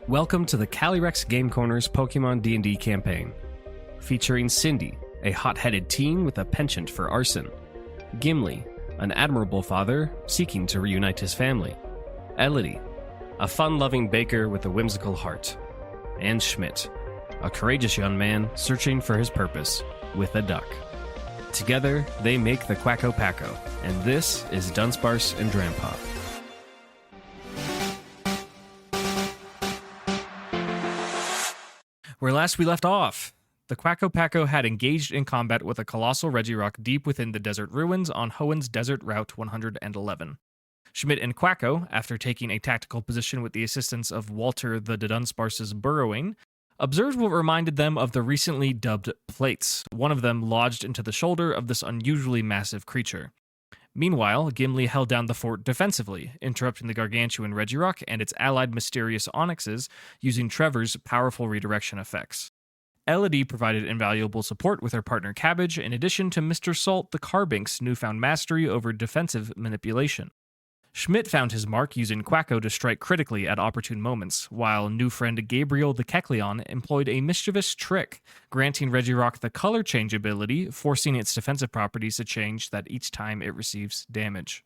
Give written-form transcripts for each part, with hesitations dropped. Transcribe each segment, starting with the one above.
Welcome to the Calyrex Game Corner's Pokemon D&D campaign, featuring Cindy, a hot-headed teen with a penchant for arson; Gimli, an admirable father seeking to reunite his family; Elodie, a fun-loving baker with a whimsical heart; and Schmidt, a courageous young man searching for his purpose with a duck. Together, they make the Packo, and this is Dunsparce Drampa. Where last we left off, the Packo had engaged in combat with a colossal Regirock deep within the desert ruins on Hoenn's Desert Route 111. Schmidt and Quacko, after taking a tactical position with the assistance of Walter the Dunsparce's burrowing, observed what reminded them of the recently dubbed plates, one of them lodged into the shoulder of this unusually massive creature. Meanwhile, Gimli held down the fort defensively, interrupting the gargantuan Regirock and its allied mysterious onyxes using Trevor's powerful redirection effects. Elodie provided invaluable support with her partner Cabbage, in addition to Mr. Salt the Carbink's newfound mastery over defensive manipulation. Schmidt found his mark using Quacko to strike critically at opportune moments, while new friend Gabriel the Kecleon employed a mischievous trick, granting Regirock the color change ability, forcing its defensive properties to change that each time it receives damage.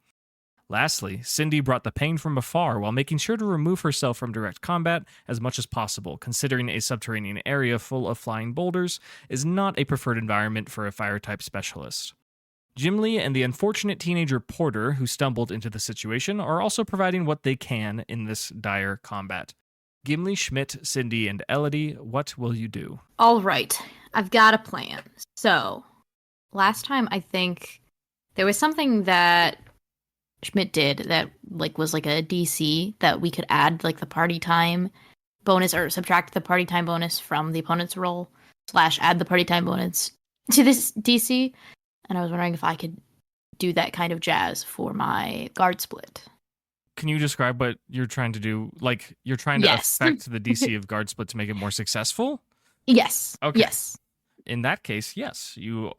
Lastly, Cindy brought the pain from afar while making sure to remove herself from direct combat as much as possible, considering a subterranean area full of flying boulders is not a preferred environment for a fire-type specialist. Jimli and the unfortunate teenager Porter, who stumbled into the situation, are also providing what they can in this dire combat. Gimli, Schmidt, Cindy, and Elodie, what will you do? All right, I've got a plan. So, last time I think there was something that Schmidt did that was like a DC that we could add the party time bonus or subtract the party time bonus from the opponent's roll / add the party time bonus to this DC. And I was wondering if I could do that kind of jazz for my guard split. Can you describe what you're trying to do? You're trying to affect the DC of guard split to make it more successful? Yes. Okay. Yes. In that case, yes, you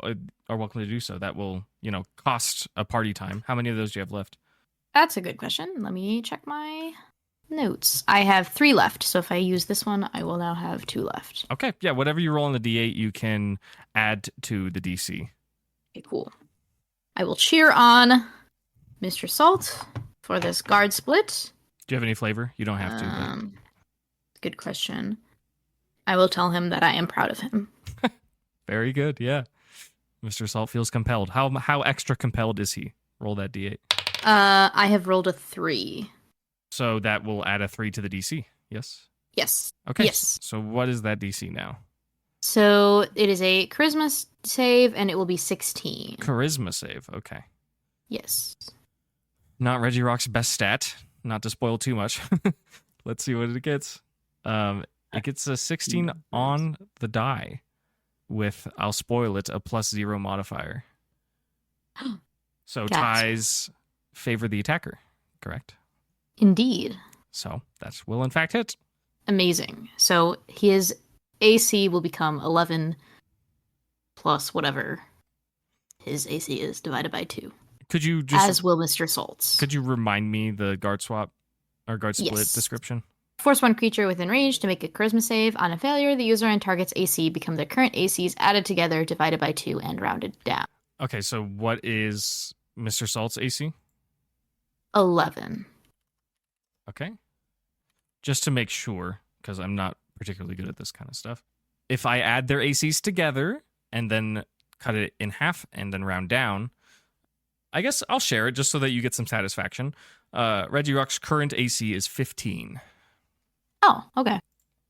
are welcome to do so. That will, cost a party time. How many of those do you have left? That's a good question. Let me check my notes. I have 3 left, so if I use this one, I will now have 2 left. Okay, yeah, whatever you roll on the D8, you can add to the DC. Okay, cool. I will cheer on Mr. Salt for this guard split. Do you have any flavor? You don't have to. But... Good question. I will tell him that I am proud of him. Very good, yeah. Mr. Salt feels compelled. How extra compelled is he? Roll that D8. I have rolled a 3. So that will add a 3 to the DC, yes? Yes. Okay. Yes. So what is that DC now? So it is a charisma save, and it will be 16. Charisma save, okay. Yes. Not Regirock's best stat, not to spoil too much. Let's see what it gets. It gets a 16 on the die with, I'll spoil it, a +0 modifier. So ties favor the attacker, correct? Indeed. So that will in fact hit. Amazing. So his AC will become 11 plus whatever his AC is divided by 2. Could you just... As will Mr. Salt's. Could you remind me the guard swap or guard split description? Force one creature within range to make a charisma save. On a failure, the user and target's AC become their current ACs added together, divided by 2, and rounded down. Okay, so what is Mr. Salt's AC? 11. Okay. Just to make sure, because I'm not particularly good at this kind of stuff. If I add their ACs together and then cut it in half and then round down, I guess I'll share it just so that you get some satisfaction. Regirock's current AC is 15. Oh, okay.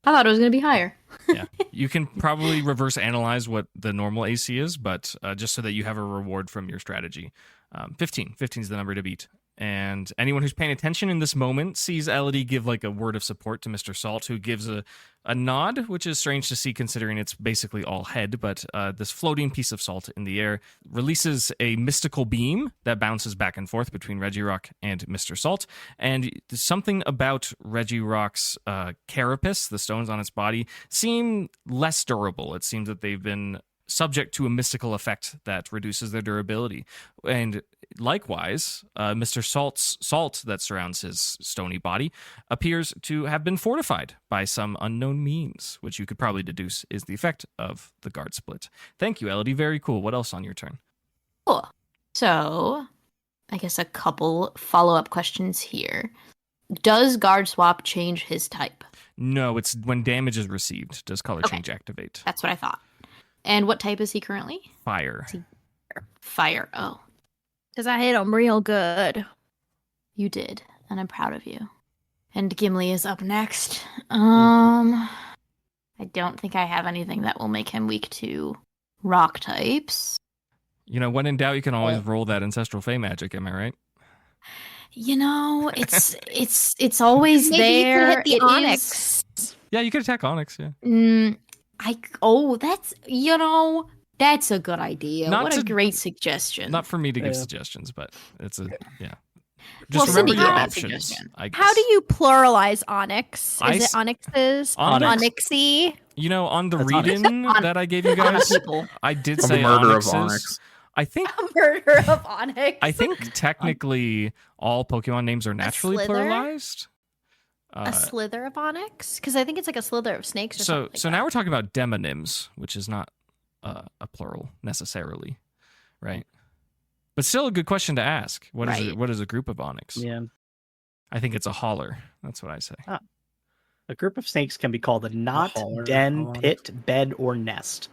I thought it was going to be higher. Yeah, you can probably reverse analyze what the normal AC is, but just so that you have a reward from your strategy. 15. 15 is the number to beat. And anyone who's paying attention in this moment sees Elodie give a word of support to Mr. Salt, who gives a nod, which is strange to see considering it's basically all head, but this floating piece of salt in the air releases a mystical beam that bounces back and forth between Regirock and Mr. Salt, and something about Regirock's carapace, the stones on its body, seem less durable. It seems that they've been subject to a mystical effect that reduces their durability. And likewise, Mr. Salt's salt that surrounds his stony body appears to have been fortified by some unknown means, which you could probably deduce is the effect of the guard split. Thank you, Elodie. Very cool. What else on your turn? Cool. So, I guess a couple follow-up questions here. Does guard swap change his type? No, it's when damage is received. Does color change activate? That's what I thought. And what type is he currently? Fire. Fire. Oh, Because I hit him real good. you did, and I'm proud of you. And Gimli is up next. I don't think I have anything that will make him weak to rock types. You know, when in doubt, you can always roll that ancestral fey magic. Am I right? You know, it's always Maybe there. you could hit the It onyx. Yeah, you could attack Onyx. Yeah. That's a good idea. What a great suggestion. Not for me to give suggestions, but it's a Well, Just remember Cindy, your have a options. suggestion. I guess. How do you pluralize onyx? I Is s- it onyxes? Onyx. Onyxy? You know, on the That's Onyx. read-in that I gave you guys, People. I did From say the murder of Onyxes. Onyx. I think Murder of onyx. I think technically all Pokemon names are naturally slither? pluralized. a slither of onyx? Because I think it's like a slither of snakes or So something. so now we're talking about demonyms, which is not a plural necessarily, right? But still a good question to ask. What is Right. it? What is a group of Onyx? Yeah. I think it's a holler. That's what I say. A group of snakes can be called a knot, holler, den, onyx. pit, bed, or nest.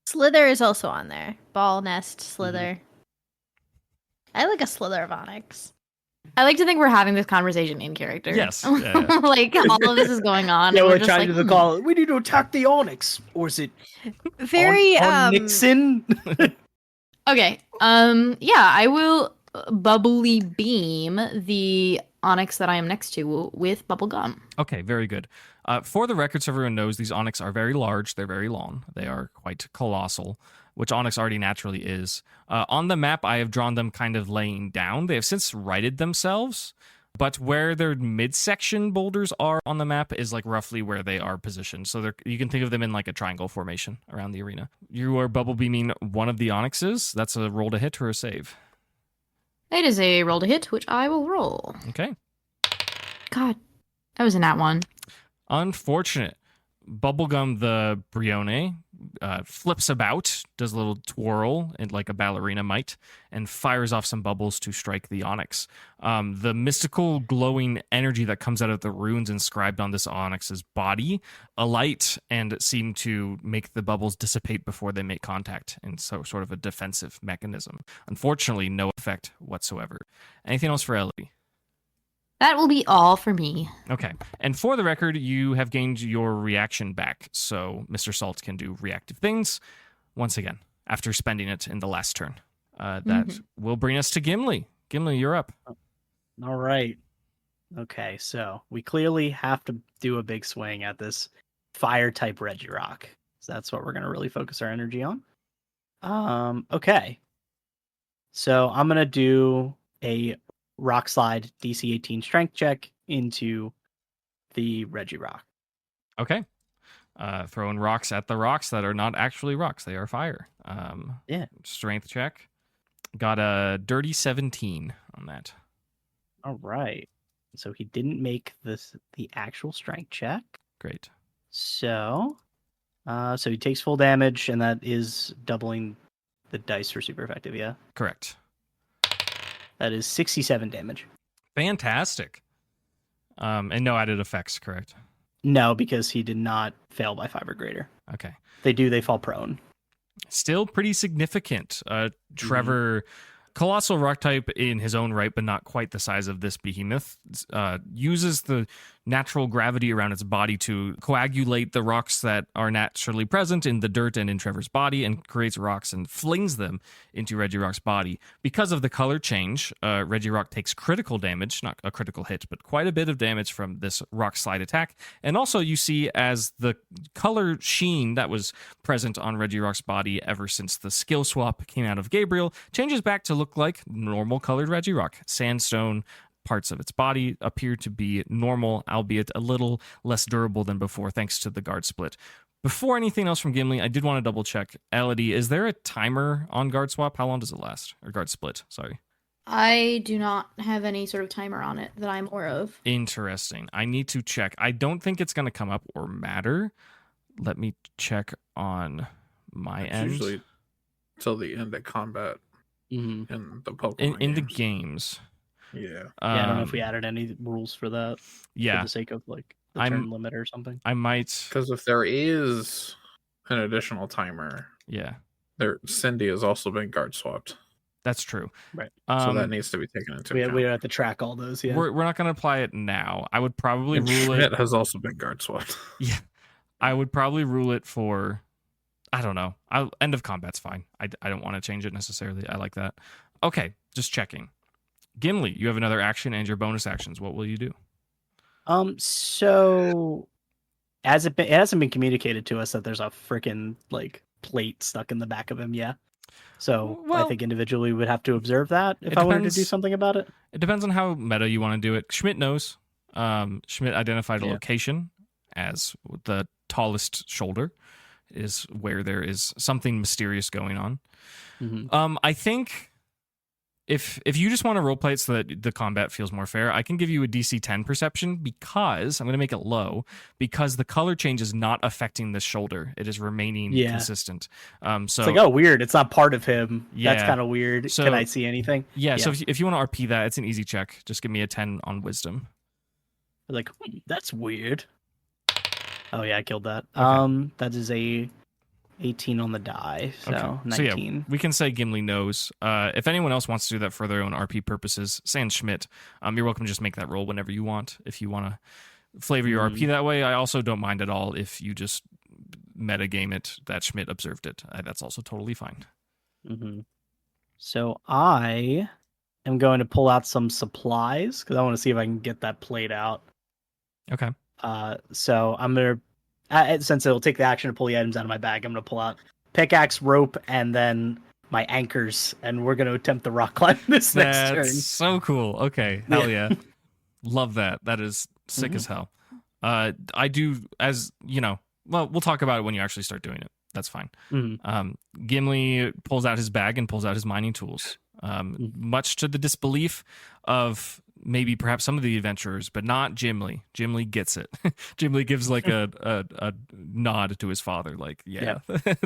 Slither is also on there. Ball, nest, slither. I like a slither of onyx. I like to think we're having this conversation in character. Yes, yeah. Like all of this is going on. Yeah, and we're just trying like, to call. We need to attack the onyx, or is it Very Nixon? Okay. Yeah, I will bubbly beam the onyx that I am next to with bubble gum. Okay, very good. For the record, so everyone knows, these Onyx are very large. They're very long. They are quite colossal, which Onyx already naturally is. On the map, I have drawn them kind of laying down. They have since righted themselves, but where their midsection boulders are on the map is like roughly where they are positioned. So you can think of them in like a triangle formation around the arena. You are bubble beaming one of the Onyxes. That's a roll to hit or a save. It is a roll to hit, which I will roll. Okay. God, that was a nat one. Unfortunate. Bubblegum the Brione flips about, does a little twirl and like a ballerina might, and fires off some bubbles to strike the Onyx. The mystical glowing energy that comes out of the runes inscribed on this Onyx's body alight and seem to make the bubbles dissipate before they make contact, and so sort of a defensive mechanism. Unfortunately, no effect whatsoever. Anything else for Ellie? That will be all for me. Okay. And for the record, you have gained your reaction back, so Mr. Salt can do reactive things once again after spending it in the last turn. That will bring us to Gimli. Gimli, you're up. All right. Okay, so we clearly have to do a big swing at this fire type Regirock. So that's what we're going to really focus our energy on. Okay. So I'm going to do a Rock Slide DC 18 strength check into the Regirock. Okay. Throwing rocks at the rocks that are not actually rocks. They are fire. Yeah. Strength check. Got a dirty 17 on that. All right. So he didn't make the actual strength check. Great. So he takes full damage, and that is doubling the dice for super effective, yeah? Correct. That is 67 damage. Fantastic. And no added effects, correct? No, because he did not fail by 5 or greater. Okay. They fall prone. Still pretty significant. Trevor, colossal rock type in his own right, but not quite the size of this behemoth, uses the natural gravity around its body to coagulate the rocks that are naturally present in the dirt and in Trevor's body, and creates rocks and flings them into Regirock's body. Because of the color change, Regirock takes critical damage, not a critical hit, but quite a bit of damage from this rock slide attack. And also you see as the color sheen that was present on Regirock's body ever since the skill swap came out of Gabriel changes back to look like normal colored Regirock. Sandstone parts of its body appear to be normal, albeit a little less durable than before, thanks to the guard split. Before anything else from Gimli, I did want to double check. Elodie, is there a timer on guard swap? How long does it last? Or guard split, sorry. I do not have any sort of timer on it that I'm aware of. Interesting. I need to check. I don't think it's going to come up or matter. Let me check on my It's end. usually till the end of combat in the Pokemon In the games. games. Yeah. I don't know if we added any rules for that. Yeah. For the sake of like the I'm- turn limit or something. I might. Because if there is an additional timer, Yeah, Cindy has also been guard swapped. that's true. Right. So that needs to be taken into We account. have to track all those. Yeah. We're not going to apply it now. I would probably And rule Schmidt it. has also been guard swapped. Yeah, I would probably rule it for. I don't know. End of combat's fine. I don't want to change it necessarily. I like that. Okay, just checking. Gimli, you have another action and your bonus actions. What will you do? So it hasn't been communicated to us that there's a freaking like plate stuck in the back of him. Yeah. So Well, I think individually we would have to observe that if it I wanted to depends- do something about it. It depends on how meta you want to do it. Schmidt knows. Schmidt identified a Yeah. location as the tallest shoulder is where there is something mysterious going on. Mhm. I think if you just want to roleplay it so that the combat feels more fair, I can give you a DC 10 perception because I'm going to make it low because the color change is not affecting the shoulder. It is remaining Yeah. consistent. It's like, oh, weird. It's not part of him. Yeah. That's kind of weird. So- Can I see anything? yeah. So if you want to RP that, it's an easy check. Just give me a 10 on wisdom. Like, that's weird. Oh yeah, I killed that. Okay. That is a 18 on the die, so 19. We can say Gimli knows. If anyone else wants to do that for their own RP purposes, sans Schmidt, you're welcome to just make that roll whenever you want. If you want to flavor your RP that way, I also don't mind at all if you just metagame it that Schmidt observed it. That's also totally fine. Mm-hmm. So I am going to pull out some supplies because I want to see if I can get that plate out. Okay. So I'm gonna, since it'll take the action to pull the items out of my bag, I'm gonna pull out pickaxe, rope, and then my anchors, and we're gonna attempt the rock climb this next turn. That's so cool. Okay. Hell yeah. Love that. That is sick as hell. I do, as you know, well, we'll talk about it when you actually start doing it. That's fine. Mhm. Gimli pulls out his bag and pulls out his mining tools. Much to the disbelief of maybe perhaps some of the adventurers, but not Jimli. Jimli gets it. Jimli gives like a nod to his father, like, yeah.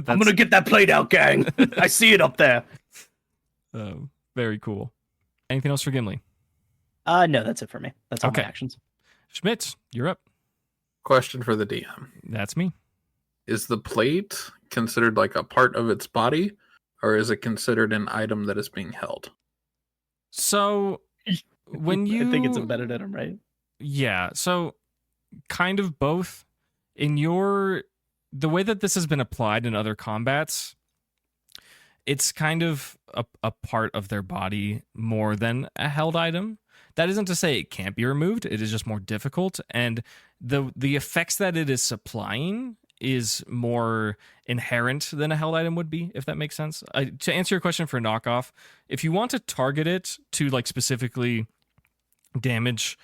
I'm gonna get that plate out, gang. I see it up there. Very cool. Anything else for Gimli? No, that's it for me. That's all Okay. my actions. Schmidt, you're up. Question for the DM. That's me. Is the plate considered like a part of its body, or is it considered an item that is being held? So when you I think it's embedded in him, right? Yeah, so kind of both. The way that this has been applied in other combats, it's kind of a part of their body more than a held item. That isn't to say it can't be removed. It is just more difficult, and the effects that it is supplying is more inherent than a held item would be, if that makes sense. To answer your question for knockoff, if you want to target it to like specifically damage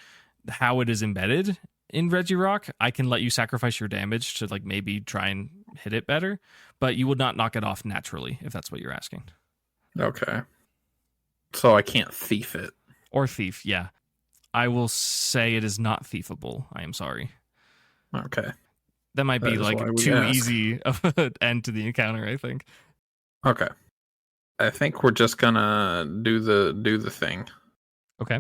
how it is embedded in Regirock, I can let you sacrifice your damage to like maybe try and hit it better, but you would not knock it off naturally, if that's what you're asking. Okay. So I can't thief it. Or thief, yeah. I will say it is not thiefable. I am sorry. Okay. That might be That is like why we too ask. easy of an end to the encounter, I think. Okay. I think we're just gonna do the thing. Okay.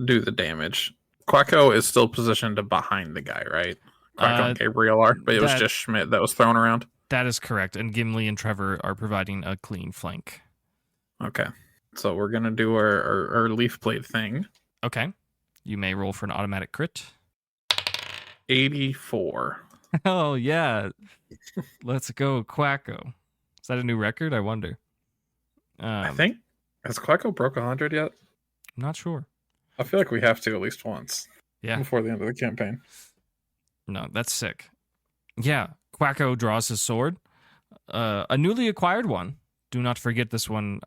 Do the damage. Quacko is still positioned behind the guy, right? Quacko and Gabriel are, but it was that- just Schmidt that was thrown around. That is correct. And Gimli and Trevor are providing a clean flank. Okay. So we're gonna do our leaf blade thing. Okay. You may roll for an automatic crit. 84. Oh, yeah. Let's go, Quacko. Is that a new record? I wonder. I think has Quacko broke 100 yet? I'm not sure. I feel like we have to at least once. Yeah. Before the end of the campaign. No, that's sick. Yeah. Quacko draws his sword. A newly acquired one. Do not forget this one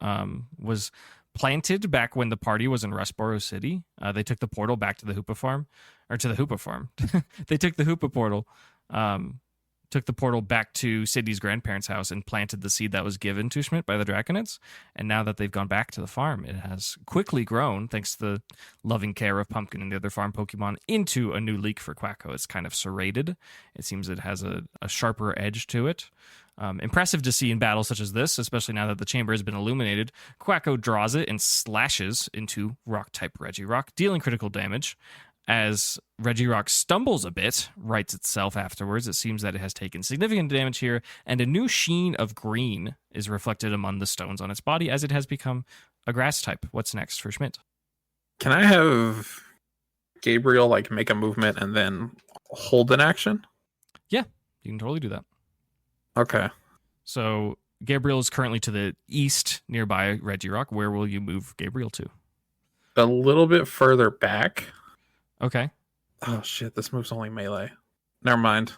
was planted back when the party was in Rustboro City. They took the portal back to the Hoopa Farm. Or to the Hoopa Farm. They took the Hoopa portal took the portal back to Sydney's grandparents' house and planted the seed that was given to Schmidt by the Draconids. And now that they've gone back to the farm, it has quickly grown, thanks to the loving care of Pumpkin and the other farm Pokemon, into a new leek for Quacko. It's kind of serrated. It seems it has a sharper edge to it. Impressive to see in battles such as this, especially now that the chamber has been illuminated. Quacko draws it and slashes into Rock-type Regirock, dealing critical damage. As Regirock stumbles a bit, rights itself afterwards, it seems that it has taken significant damage here, and a new sheen of green is reflected among the stones on its body as it has become a grass type. What's next for Schmidt? Can I have Gabriel make a movement and then hold an action? Yeah, you can totally do that. Okay. So Gabriel is currently to the east nearby Regirock. Where will you move Gabriel to? A little bit further back. Okay. Oh shit, this move's only melee. Never mind.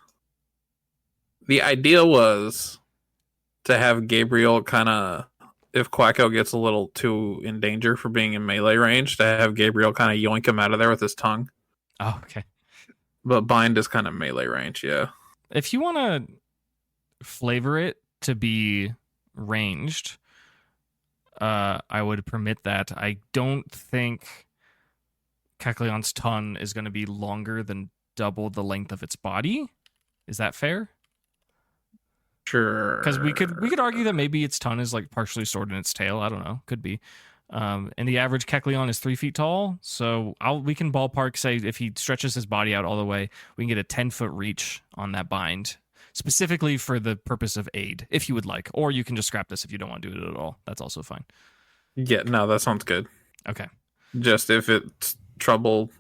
The idea was to have Gabriel kind of, if Quacko gets a little too in danger for being in melee range, to have Gabriel kind of yoink him out of there with his tongue. Oh, okay. But bind is kind of melee range, yeah. If you want to flavor it to be ranged, I would permit that. I don't think Kecleon's tongue is going to be longer than double the length of its body. Is that fair? Sure. Because we could argue that maybe its tongue is partially stored in its tail. I don't know. Could be. And the average Kecleon is 3 feet tall. So we can ballpark say if he stretches his body out all the way, we can get a 10-foot reach on that bind, specifically for the purpose of aid, if you would like. Or you can just scrap this if you don't want to do it at all. That's also fine. Yeah, no, that sounds good. Okay. Just if it's trouble,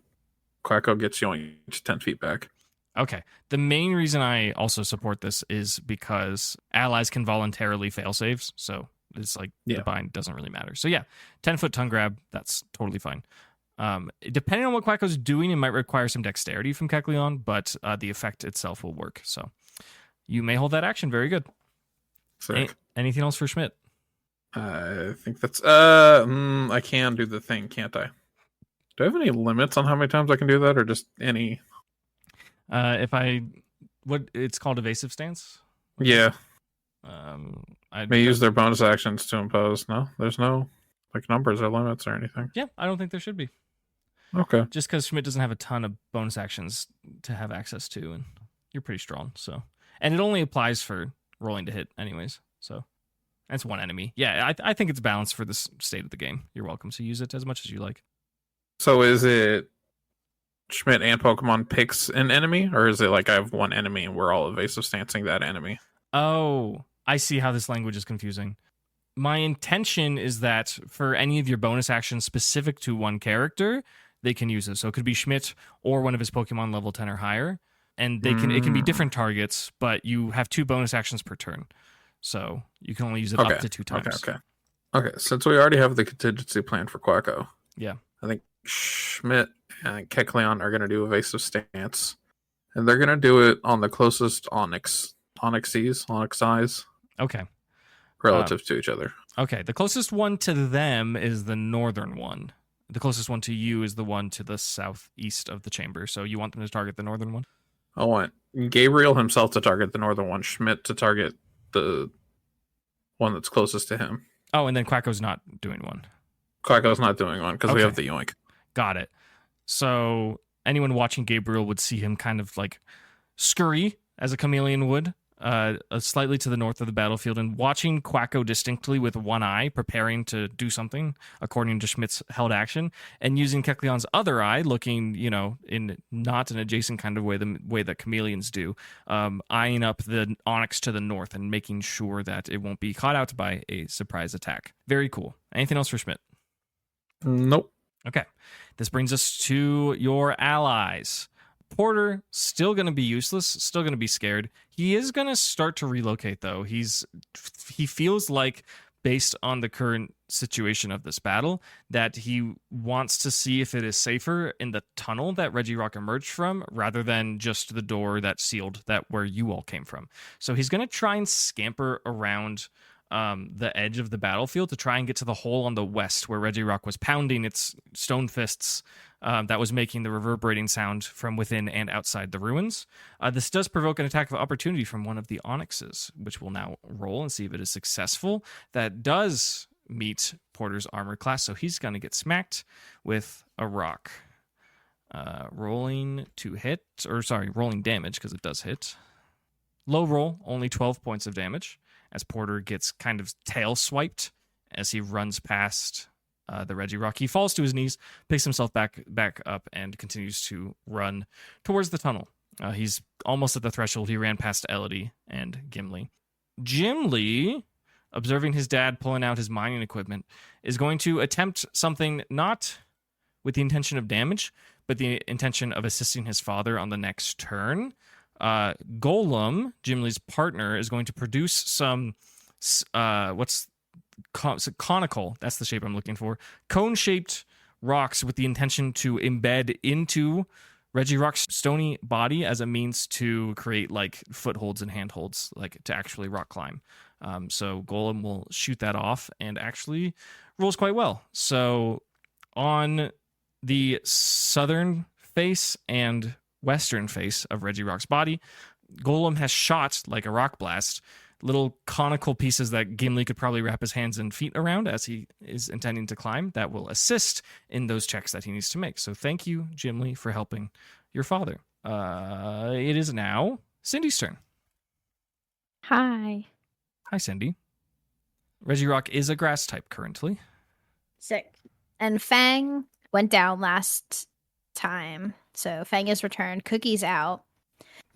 Quacko gets yoinked 10 feet back. Okay. The main reason I also support this is because allies can voluntarily fail saves. So it's the bind doesn't really matter. So yeah, 10-foot tongue grab, that's totally fine. Depending on what Quacko's doing, it might require some dexterity from Kecleon, but the effect itself will work. So you may hold that action. Very good. Anything else for Schmidt? I think that's... I can do the thing, can't I? Do I have any limits on how many times I can do that, or just any? What it's called, evasive stance. Yeah. I may use their bonus actions to impose. No, there's no numbers or limits or anything. Yeah, I don't think there should be. Okay. Just because Schmidt doesn't have a ton of bonus actions to have access to, and you're pretty strong. So, and it only applies for rolling to hit, anyways. So, that's one enemy. Yeah, I think it's balanced for this state of the game. You're welcome to use it as much as you like. So is it Schmidt and Pokemon picks an enemy, or is it I have one enemy and we're all evasive stancing that enemy? Oh, I see how this language is confusing. My intention is that for any of your bonus actions specific to one character, they can use it. So it could be Schmidt or one of his Pokemon level 10 or higher, and it can be different targets, but you have 2 bonus actions per turn. So you can only use it up to 2 times. Okay. Since we already have the contingency plan for Quacko, yeah, I think Schmidt and Kecleon are going to do evasive stance, and they're going to do it on the closest Onyx eyes. Okay. Relative to each other. Okay. The closest one to them is the northern one. The closest one to you is the one to the southeast of the chamber. So you want them to target the northern one? I want Gabriel himself to target the northern one, Schmidt to target the one that's closest to him. Oh, and then Quacko's not doing one. Quacko's not doing one because we have the yoink. Got it. So anyone watching Gabriel would see him kind of scurry as a chameleon would, slightly to the north of the battlefield, and watching Quacko distinctly with one eye, preparing to do something according to Schmidt's held action, and using Kecleon's other eye, looking, in not an adjacent kind of way, the way that chameleons do, eyeing up the Onyx to the north and making sure that it won't be caught out by a surprise attack. Very cool. Anything else for Schmidt? Nope. Okay. This brings us to your allies. Porter, still going to be useless, still going to be scared. He is going to start to relocate, though. He feels like, based on the current situation of this battle, that he wants to see if it is safer in the tunnel that Regirock emerged from, rather than just the door that sealed that where you all came from. So he's going to try and scamper around the edge of the battlefield to try and get to the hole on the west where Regirock was pounding its stone fists that was making the reverberating sound from within and outside the ruins. This does provoke an attack of opportunity from one of the onyxes, which we'll now roll and see if it is successful. That does meet Porter's armor class, so he's going to get smacked with a rock. Rolling damage, because it does hit. Low roll, only 12 points of damage, as Porter gets kind of tail swiped as he runs past the Regirock. He falls to his knees, picks himself back up, and continues to run towards the tunnel. He's almost at the threshold. He ran past Elodie and Gimli. Jimli, observing his dad pulling out his mining equipment, is going to attempt something not with the intention of damage, but the intention of assisting his father on the next turn. Golem, Jimli's partner, is going to produce some conical, that's the shape I'm looking for, cone-shaped rocks with the intention to embed into Regirock's stony body as a means to create like footholds and handholds, like to actually rock climb. So Golem will shoot that off and actually rolls quite well. So on the southern face and western face of Regirock's body, Golem has shot, like a rock blast, little conical pieces that Gimli could probably wrap his hands and feet around as he is intending to climb that will assist in those checks that he needs to make. So thank you, Jimli, for helping your father. It is now Cindy's turn. Hi. Hi, Cindy. Regirock is a grass type currently. Sick. And Fang went down last time, so Fang is returned. Cookie's out.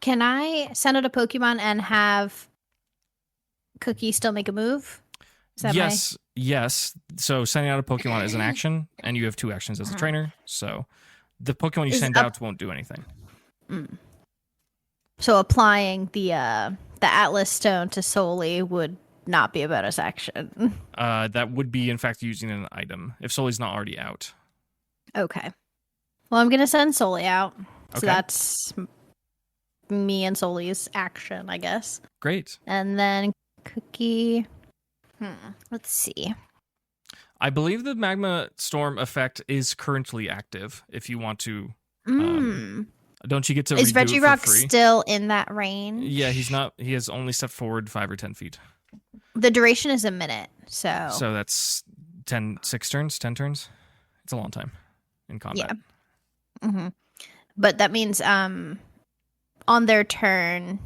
Can I send out a Pokemon and have Cookie still make a move? Yes. So sending out a Pokemon is an action, and you have 2 actions as a trainer. So the Pokemon you send out won't do anything. So applying the Atlas Stone to Soli would not be a bonus action. That would be, in fact, using an item if Soli's not already out. Okay. Well, I'm gonna send Soli out. So Okay. that's me and Soli's action, I guess. Great. And then Cookie. Let's see. I believe the Magma Storm effect is currently active. If you want to, don't you get to Is redo it for Regirock free? still in that range? Yeah, he's not. He has only stepped forward 5 or 10 feet. The duration is a minute, so So that's 10 turns. It's a long time in combat. yeah. But that means on their turn.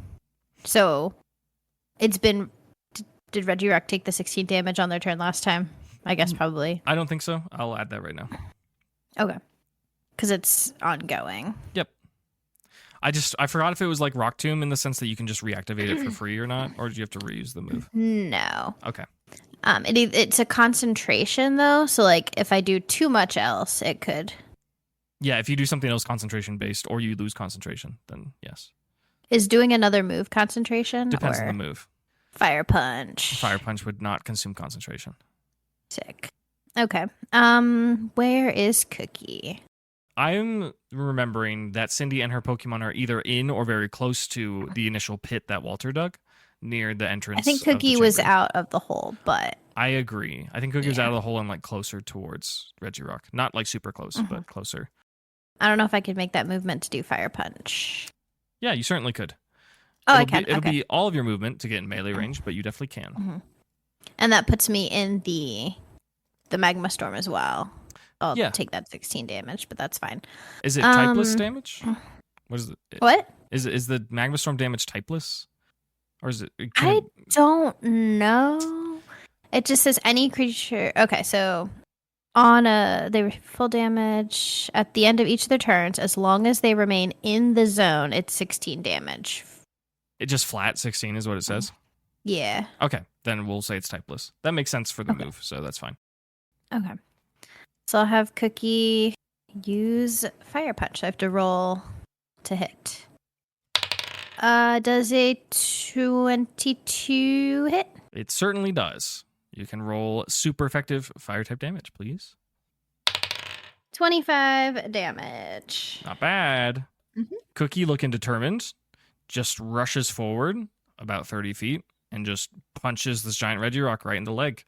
So it's been. Did Regirock take the 16 damage on their turn last time? I guess probably. I don't think so. I'll add that right now. Okay. Because it's ongoing. Yep. I forgot if it was like Rock Tomb in the sense that you can just reactivate it for free or not, or do you have to reuse the move? No. Okay. It's a concentration though, so like if I do too much else, it could. Yeah, if you do something else concentration based or you lose concentration, then yes. Is doing another move concentration? Depends or on the move. Fire punch. Fire punch would not consume concentration. Sick. Okay. Where is Cookie? I'm remembering that Cindy and her Pokemon are either in or very close to the initial pit that Walter dug near the entrance. I think of the Cookie was chamber. out of the hole, but I agree. I think Cookie was Yeah. out of the hole and like closer towards Regirock. Not like super close, but closer. I don't know if I could make that movement to do fire punch. Yeah, you certainly could. Oh, I It'll can. It'll Okay. be all of your movement to get in melee range, but you definitely can. And that puts me in the magma storm as well. I'll Yeah. take that 16 damage, but that's fine. Is it typeless damage? What is it? What? Is the Magma Storm damage typeless? Or is it? I don't know. It just says any creature. Okay, so they were full damage at the end of each of their turns. As long as they remain in the zone, it's 16 damage. It just flat 16 is what it says? Yeah. Okay, then we'll say it's typeless. That makes sense for the Okay. move, so that's fine. Okay. So I'll have Cookie use Fire Punch. I have to roll to hit. Does a 22 hit? It certainly does. You can roll super effective fire type damage, please. 25 damage. Not bad. Mhm. Cookie, looking determined, just rushes forward about 30 feet and just punches this giant Regirock right in the leg.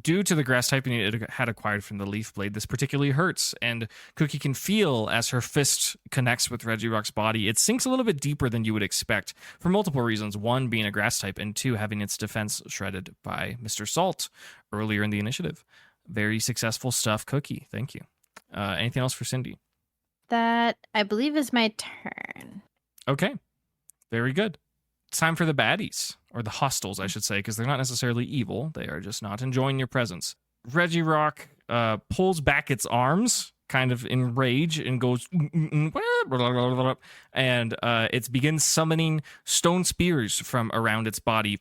Due to the grass typing it had acquired from the leaf blade, this particularly hurts, and Cookie can feel as her fist connects with Regirock's body. It sinks a little bit deeper than you would expect for multiple reasons. One, being a grass type, and two, having its defense shredded by Mr. Salt earlier in the initiative. Very successful stuff, Cookie. Thank you. Anything else for Cindy? That, I believe, is my turn. Okay. Very good. It's time for the baddies, or the hostiles, I should say, because they're not necessarily evil. They are just not enjoying your presence. Regirock pulls back its arms, kind of in rage, and goes, and it begins summoning stone spears from around its body,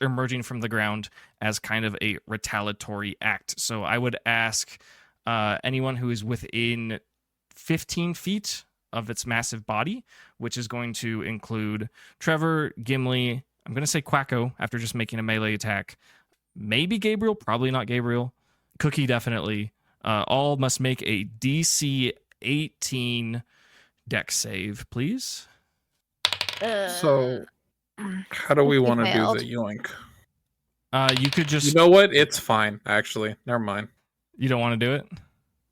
emerging from the ground as kind of a retaliatory act. So I would ask anyone who is within 15 feet of its massive body, which is going to include Trevor, Gimli, I'm going to say Packo after just making a melee attack, maybe Gabriel, probably not Gabriel, Cookie definitely, all must make a DC 18 dex save, please. So, how do we want to do the yoink? You could just... You know what? It's fine, actually. Never mind. You don't want to do it?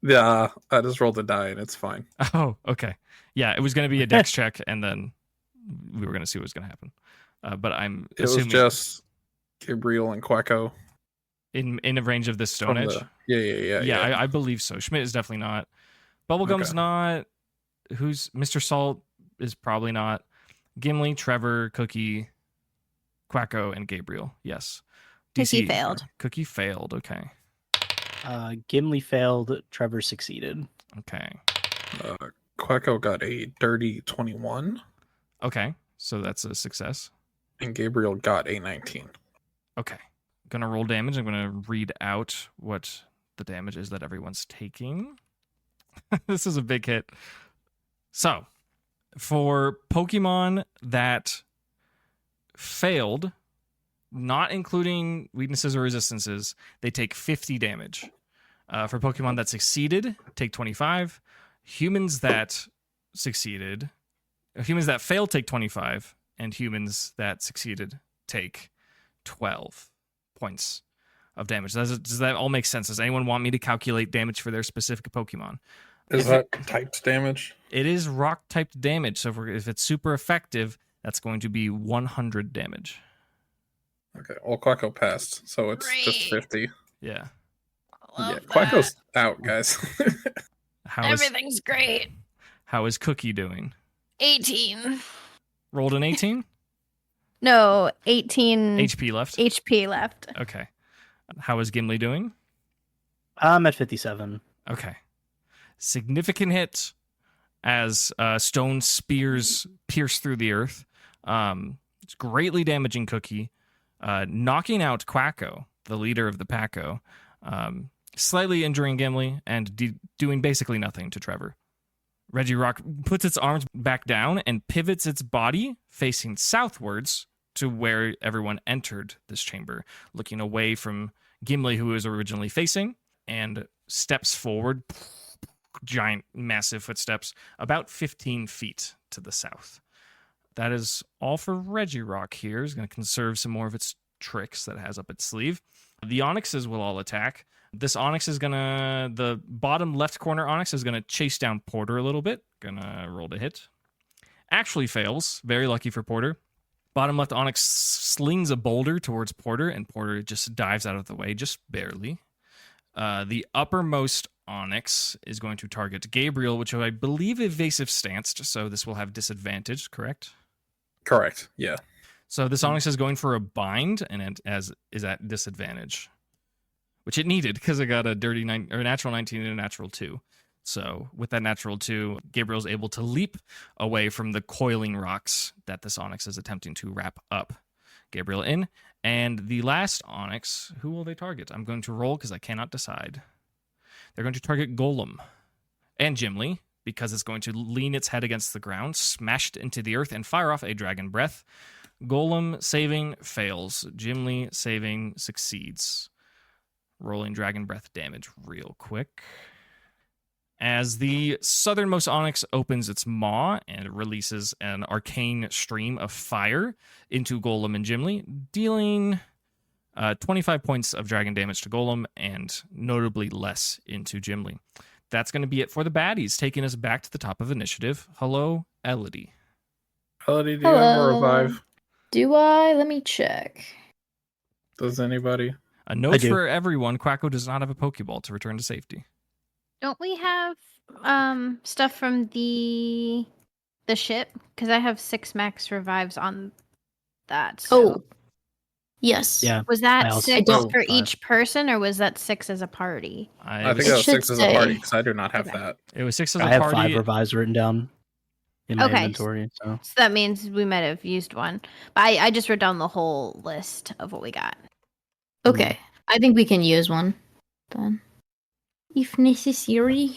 Yeah, I just rolled a die and it's fine. Oh, okay. Yeah, it was going to be a dex check, and then we were going to see what was going to happen. But I'm assuming... It was just Gabriel and Packo. In the range of this Stone Edge? Yeah. I believe so. Schmidt is definitely not. Bubblegum's not. Who's... Mr. Salt is probably not. Gimli, Trevor, Cookie, Packo, and Gabriel. Yes. Cookie failed. Cookie failed, okay. Gimli failed. Trevor succeeded. Okay. Packo got a dirty 21. Okay, so that's a success. And Gabriel got a 19. Okay. Gonna roll damage. I'm gonna read out what the damage is that everyone's taking. This is a big hit. So, for Pokemon that failed, not including weaknesses or resistances, they take 50 damage. For Pokemon that succeeded, take 25. Humans that failed take 25, and humans that succeeded take 12 points of damage. Does that all make sense? Does anyone want me to calculate damage for their specific Pokemon? Is that typed damage? It is rock typed damage. So if it's super effective, that's going to be 100 damage. Okay, well, Packo passed, so it's just 50. Yeah. Quacko's out, guys. Everything's great. How is Cookie doing? 18. Rolled an 18? No, 18 HP left. HP left. Okay. How is Gimli doing? I'm at 57. Okay. Significant hit as stone spears pierce through the earth. It's greatly damaging Cookie, knocking out Packo, the leader of the Packo, slightly injuring Gimli, and doing basically nothing to Trevor. Regirock puts its arms back down and pivots its body facing southwards to where everyone entered this chamber, looking away from Gimli, who was originally facing, and steps forward, giant, massive footsteps, about 15 feet to the south. That is all for Regirock here. He's going to conserve some more of its tricks that it has up its sleeve. The Onyxes will all attack. This Onyx is the bottom left corner Onyx is gonna chase down Porter a little bit. Gonna roll to hit. Actually fails. Very lucky for Porter. Bottom left Onyx slings a boulder towards Porter, and Porter just dives out of the way, just barely. The uppermost Onyx is going to target Gabriel, which I believe evasive stanced, so this will have disadvantage, correct? Correct, yeah. So this Onyx is going for a bind, and it is at disadvantage. Which it needed because it got a natural 19 and a natural 2. So with that natural 2, Gabriel's able to leap away from the coiling rocks that this Onyx is attempting to wrap up Gabriel in. And the last Onyx, who will they target? I'm going to roll because I cannot decide. They're going to target Golem and Jimli because it's going to lean its head against the ground, smash it into the earth, and fire off a Dragon Breath. Golem saving fails. Jimli saving succeeds. Rolling Dragon Breath damage real quick. As the southernmost onyx opens its maw and releases an arcane stream of fire into Golem and Jimli, dealing 25 points of dragon damage to Golem and notably less into Jimli. That's going to be it for the baddies, taking us back to the top of initiative. Hello, Elodie. Elodie, do you have a revive? Do I? Let me check. Does anybody? A note for everyone, Quacko does not have a Pokeball to return to safety. Don't we have stuff from the ship? Because I have 6 max revives on that. So. Oh, yes. Yeah. Was that I also 6 have for 5. each person, or was that 6 as a party? I think It that was should 6 as a say- party because I do not have Okay. that. It was 6 as a I have party. 5 revives written down in my Okay. inventory. So So that means we might have used one. But I just wrote down the whole list of what we got. Okay. I think we can use one then. If necessary.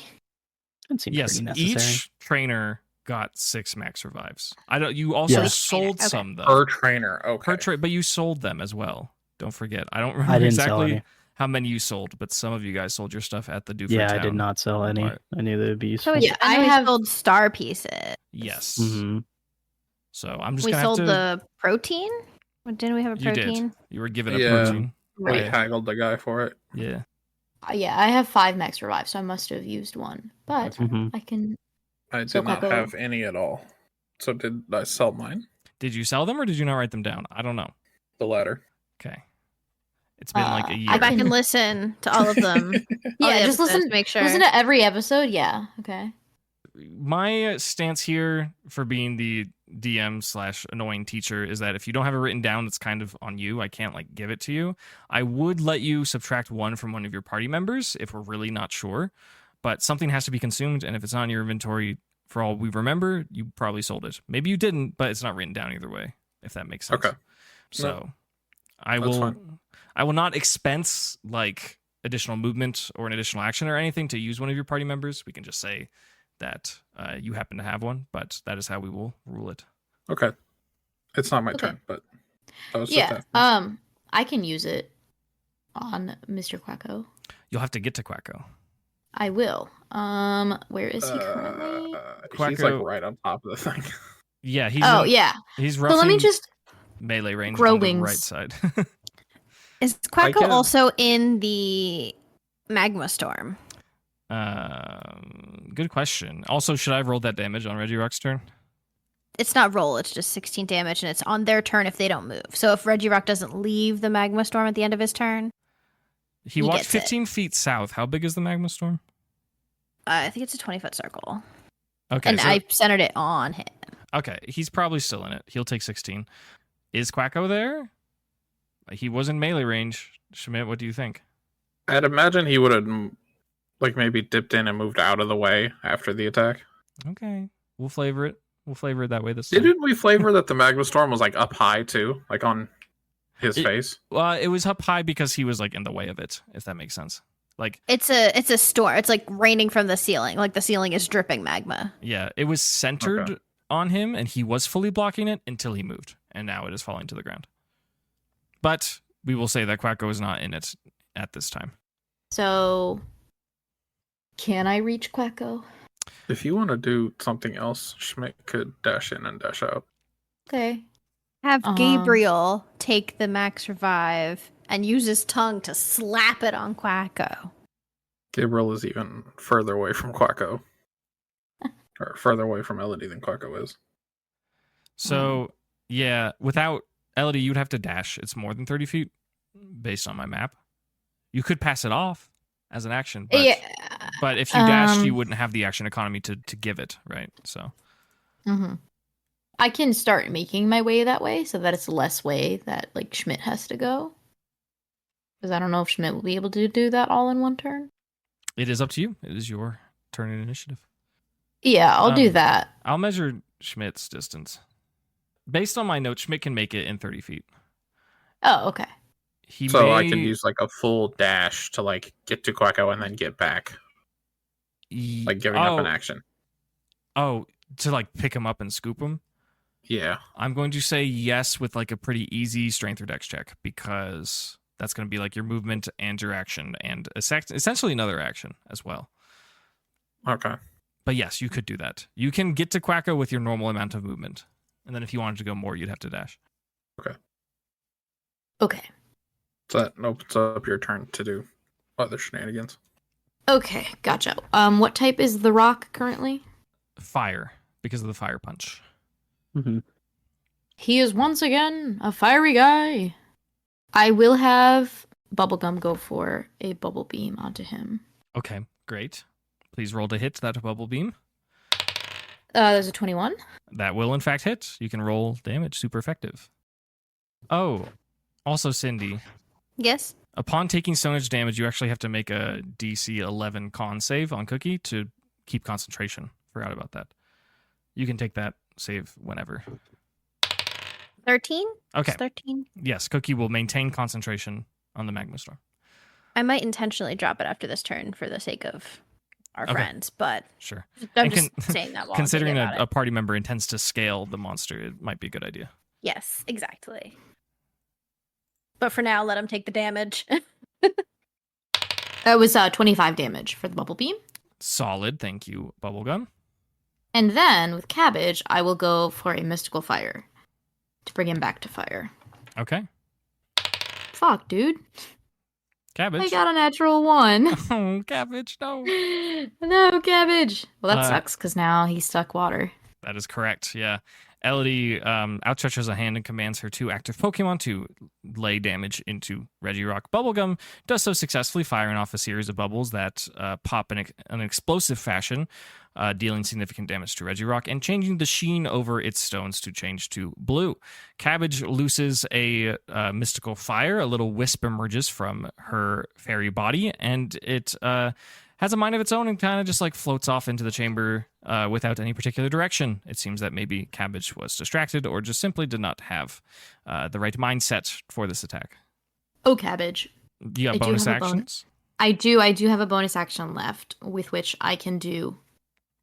that seems Yes, pretty necessary. each trainer got 6 max revives. I don't. You also Yeah. sold Okay. some though. Per trainer, okay. But you sold them as well. Don't forget. I don't remember I didn't sell exactly any. how many you sold, but some of you guys sold your stuff at the Duffer Yeah, Town. I did not sell any. Mart. I knew that would be So useful. it's, Yeah, I know I we have- sold star pieces. Yes. hmm So I'm just We gonna sold have to. the protein. Didn't we have a You did. protein? You were given a Yeah. protein. We Right. haggled the guy for it. Yeah. Yeah, I have 5 max revive, so I must have used one. But hmm I can. I So did not Packo- have any at all. So did I sell mine? Did you sell them or did you not write them down? I don't know. The latter. Okay. It's been like a year. I Go back can- and listen to all of them. All Yeah, the just episodes, listen. Make sure. Listen to every episode. Yeah. Okay. My stance here for being the DM/annoying teacher is that if you don't have it written down, it's kind of on you. I can't like give it to you. I would let you subtract 1 from one of your party members if we're really not sure, but something has to be consumed, and if it's not in your inventory, for all we remember, you probably sold it. Maybe you didn't, but it's not written down either way. If that makes sense. Okay. So I that's will. fine. I will not expense like additional movement or an additional action or anything to use one of your party members. We can just say that you happen to have one, but that is how we will rule it. Okay. It's not my Okay. turn, but that was Yeah. just I can use it on Mr. Quacko. You'll have to get to Quacko. I will. Where is he currently? He's like Quacko- right on top of the thing. Yeah, he's Oh yeah. he's So roughly let me just. melee range grow on the wings. right side. Is I Quacko can- also in the magma storm? Good question. Also, should I have rolled that damage on Regirock's turn? It's not roll. It's just 16 damage, and it's on their turn if they don't move. So if Regirock doesn't leave the magma storm at the end of his turn, He He walked gets it. 15 feet south. How big is the magma storm? I think it's a 20-foot circle, Okay, and so- I centered it on him. okay, he's probably still in it. He'll take 16. Is Quacko there? He was in melee range. Schmidt, what do you think? I'd imagine he would have like maybe dipped in and moved out of the way after the attack. Okay, we'll flavor it. We'll flavor it that way this time. Didn't we flavor that the magma storm was like up high too, like on his It- face? Well, it was up high because he was like in the way of it, if that makes sense. Like, It's a storm. It's like raining from the ceiling. Like the ceiling is dripping magma. yeah, it was centered Okay. on him and he was fully blocking it until he moved. And now it is falling to the ground. But we will say that Quacko is not in it at this time. So. Can I reach Quacko? If you want to do something else, Schmidt could dash in and dash out. Okay. Have Um, Gabriel take the max revive and use his tongue to slap it on Quacko. Gabriel is even further away from Quacko. Or further away from Elodie than Quacko is. So, yeah, without Elodie, you'd have to dash. It's more than 30 feet based on my map. You could pass it off as an action. But, Yeah. but if you dashed, you wouldn't have the action economy to give it, right? So, Mm-hmm. I can start making my way that way so that it's less way that like Schmidt has to go. Because I don't know if Schmidt will be able to do that all in one turn. it is up to you. It is your turn in initiative. Yeah, I'll do Um, that. I'll measure Schmidt's distance. Based on my notes, Schmidt can make it in 30 feet. Oh, okay. He So may, I can use like a full dash to like get to Quacko and then get back. Like giving up an action. Oh, to like pick him up and scoop him? Yeah. I'm going to say yes with like a pretty easy strength or dex check because that's going to be like your movement and your action and essentially another action as well. Okay. But yes, you could do that. You can get to Quacko with your normal amount of movement. And then if you wanted to go more, you'd have to dash. Okay. So that opens up your turn to do other shenanigans. Okay, gotcha. What type is the rock currently? Fire, because of the fire punch. Mm-hmm. He is once again a fiery guy. I will have Bubblegum go for a bubble beam onto him. Okay, great. Please roll to hit that bubble beam. There's a 21. That will, in fact, hit. You can roll damage. Super effective. Oh, also, Cindy, Yes. upon taking so much damage, you actually have to make a DC 11 con save on Cookie to keep concentration. Forgot about that. You can take that save whenever. 13? Okay. It's 13. Yes, Cookie will maintain concentration on the Magma Storm. I might intentionally drop it after this turn for the sake of our Okay. friends, but Sure. I'm And just saying that while I'm Considering thinking about a it. party member intends to scale the monster, it might be a good idea. Yes, exactly. But for now, let him take the damage. That was 25 damage for the bubble beam. Solid, thank you, Bubblegum. And then with Cabbage, I will go for a mystical fire to bring him back to fire. Okay. Fuck, dude. Cabbage. I got a natural 1. Oh, Cabbage, no. No, Cabbage. Well, that Uh, sucks because now he's stuck water. That is correct, yeah. Elodie outstretches a hand and commands her two active Pokemon to lay damage into Regirock. Bubblegum does so successfully, firing off a series of bubbles that pop in an explosive fashion, dealing significant damage to Regirock and changing the sheen over its stones to change to blue. Cabbage looses a mystical fire. A little wisp emerges from her fairy body, and it has a mind of its own and kind of just like floats off into the chamber without any particular direction. It seems that maybe Cabbage was distracted or just simply did not have the right mindset for this attack. Oh, Cabbage. You got I do bonus have a actions? I do have a bonus action left with which I can do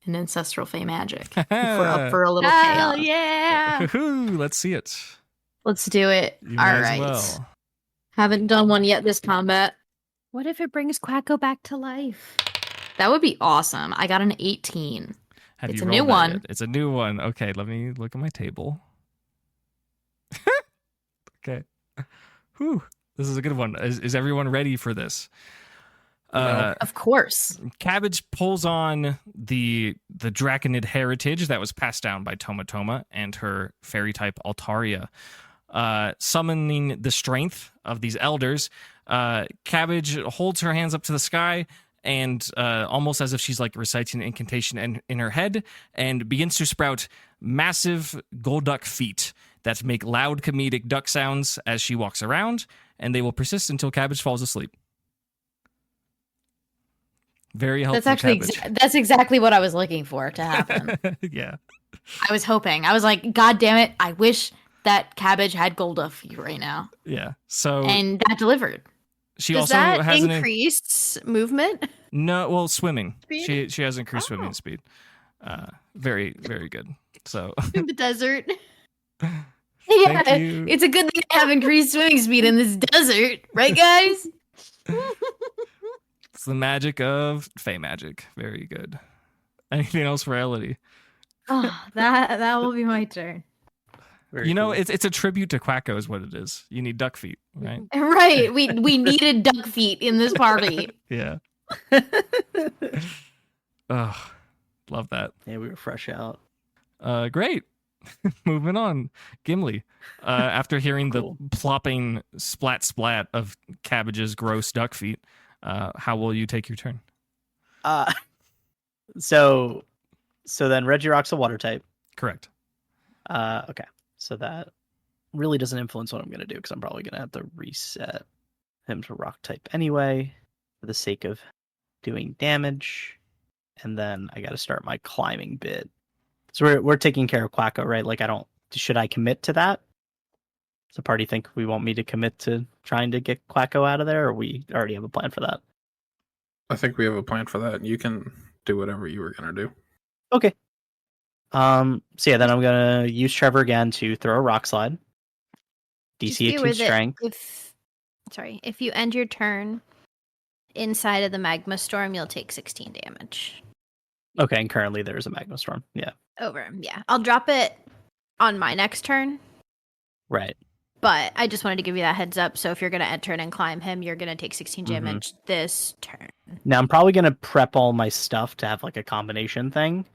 an ancestral fey magic. If we're up for a little Hell payoff. yeah! Woohoo, let's see it. Let's do it. You All might as right. well. Haven't done one yet this combat. What if it brings Quacko back to life? That would be awesome. I got an 18. Have It's you a new rolled that one. yet? It's a new one. Okay, let me look at my table. Okay. Whew. This is a good one. Is everyone ready for this? Of course. Cabbage pulls on the Draconid heritage that was passed down by Toma and her fairy type Altaria. Summoning the strength of these elders, Cabbage holds her hands up to the sky and almost as if she's like reciting an incantation in her head, and begins to sprout massive Golduck feet that make loud comedic duck sounds as she walks around, and they will persist until Cabbage falls asleep. Very helpful. That's actually Cabbage. that's exactly what I was looking for to happen. Yeah. I was hoping. I was like, God damn it! I wish that Cabbage had Golduck right now, Yeah. So and that delivered. she Does also that has increase movement? swimming. Speed? She has increased Oh. swimming speed. Very, very good. So In the desert. Yeah, Thank you. it's a good thing to have increased swimming speed in this desert, right, guys? it's the magic of Fey magic. Very good. Anything else for Elodie? Oh, that will be my turn. Very You know, cool. it's a tribute to Quacko is what it is. You need duck feet, right? Right, we needed duck feet in this party. Yeah. Oh, love that. Yeah, we were fresh out. Great. Moving on. Gimli. After hearing Cool. the plopping splat of Cabbage's gross duck feet, how will you take your turn? So then Regirock's a water type. Correct. Okay. So that really doesn't influence what I'm going to do because I'm probably going to have to reset him to rock type anyway for the sake of doing damage. And then I got to start my climbing bit. So we're taking care of Quacko, right? Like should I commit to that? Does the party think we want me to commit to trying to get Quacko out of there, or we already have a plan for that? I think we have a plan for that. You can do whatever you were gonna do. Okay. So yeah, then I'm gonna use Trevor again to throw a rock slide. Just DC be 18 aware that strength. If you end your turn inside of the magma storm, you'll take 16 damage. Okay, and currently there's a magma storm. Yeah. Over him. Yeah. I'll drop it on my next turn. Right. But I just wanted to give you that heads up. So if you're going to enter and climb him, you're going to take 16 damage this turn. Now I'm probably gonna prep all my stuff to have like a combination thing.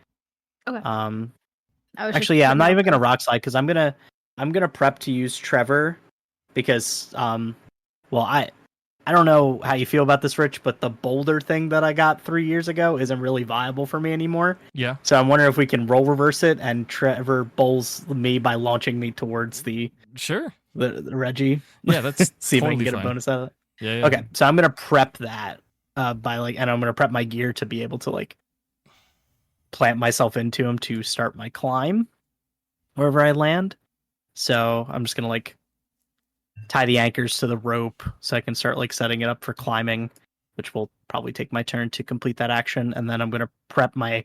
Okay. Actually, yeah, I'm not even gonna rock slide because I'm gonna prep to use Trevor because well, I don't know how you feel about this, Rich, but the boulder thing that I got 3 years ago isn't really viable for me anymore. Yeah. So I'm wondering if we can roll reverse it and Trevor bowls me by launching me towards the Reggie. Yeah, that's see if I totally can get fine. a bonus out of it. Yeah. Okay, so I'm gonna prep that by like, and I'm gonna prep my gear to be able to like plant myself into him to start my climb wherever I land. So I'm just gonna like tie the anchors to the rope so I can start like setting it up for climbing, which will probably take my turn to complete that action, and then I'm gonna prep my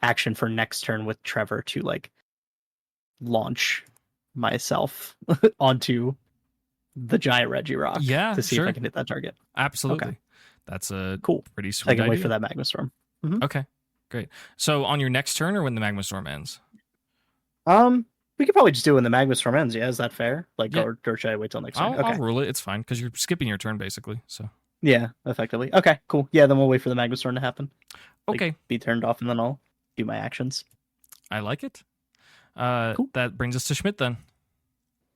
action for next turn with Trevor to like launch myself onto the giant Reggie rock. Yeah, to see sure. if I can hit that target. Absolutely. Okay. That's a Cool. pretty sweet I can idea. wait for that magma storm. Okay, great. So on your next turn or when the magma storm ends? We could probably just do it when the magma storm ends. Yeah, is that fair? Like, Yeah. or should I wait till next turn? I'll rule it. It's fine because you're skipping your turn basically. So Yeah, effectively. Okay, cool. Yeah, then we'll wait for the magma storm to happen. Like, okay, be turned off, and then I'll do my actions. I like it. Cool. That brings us to Schmidt then.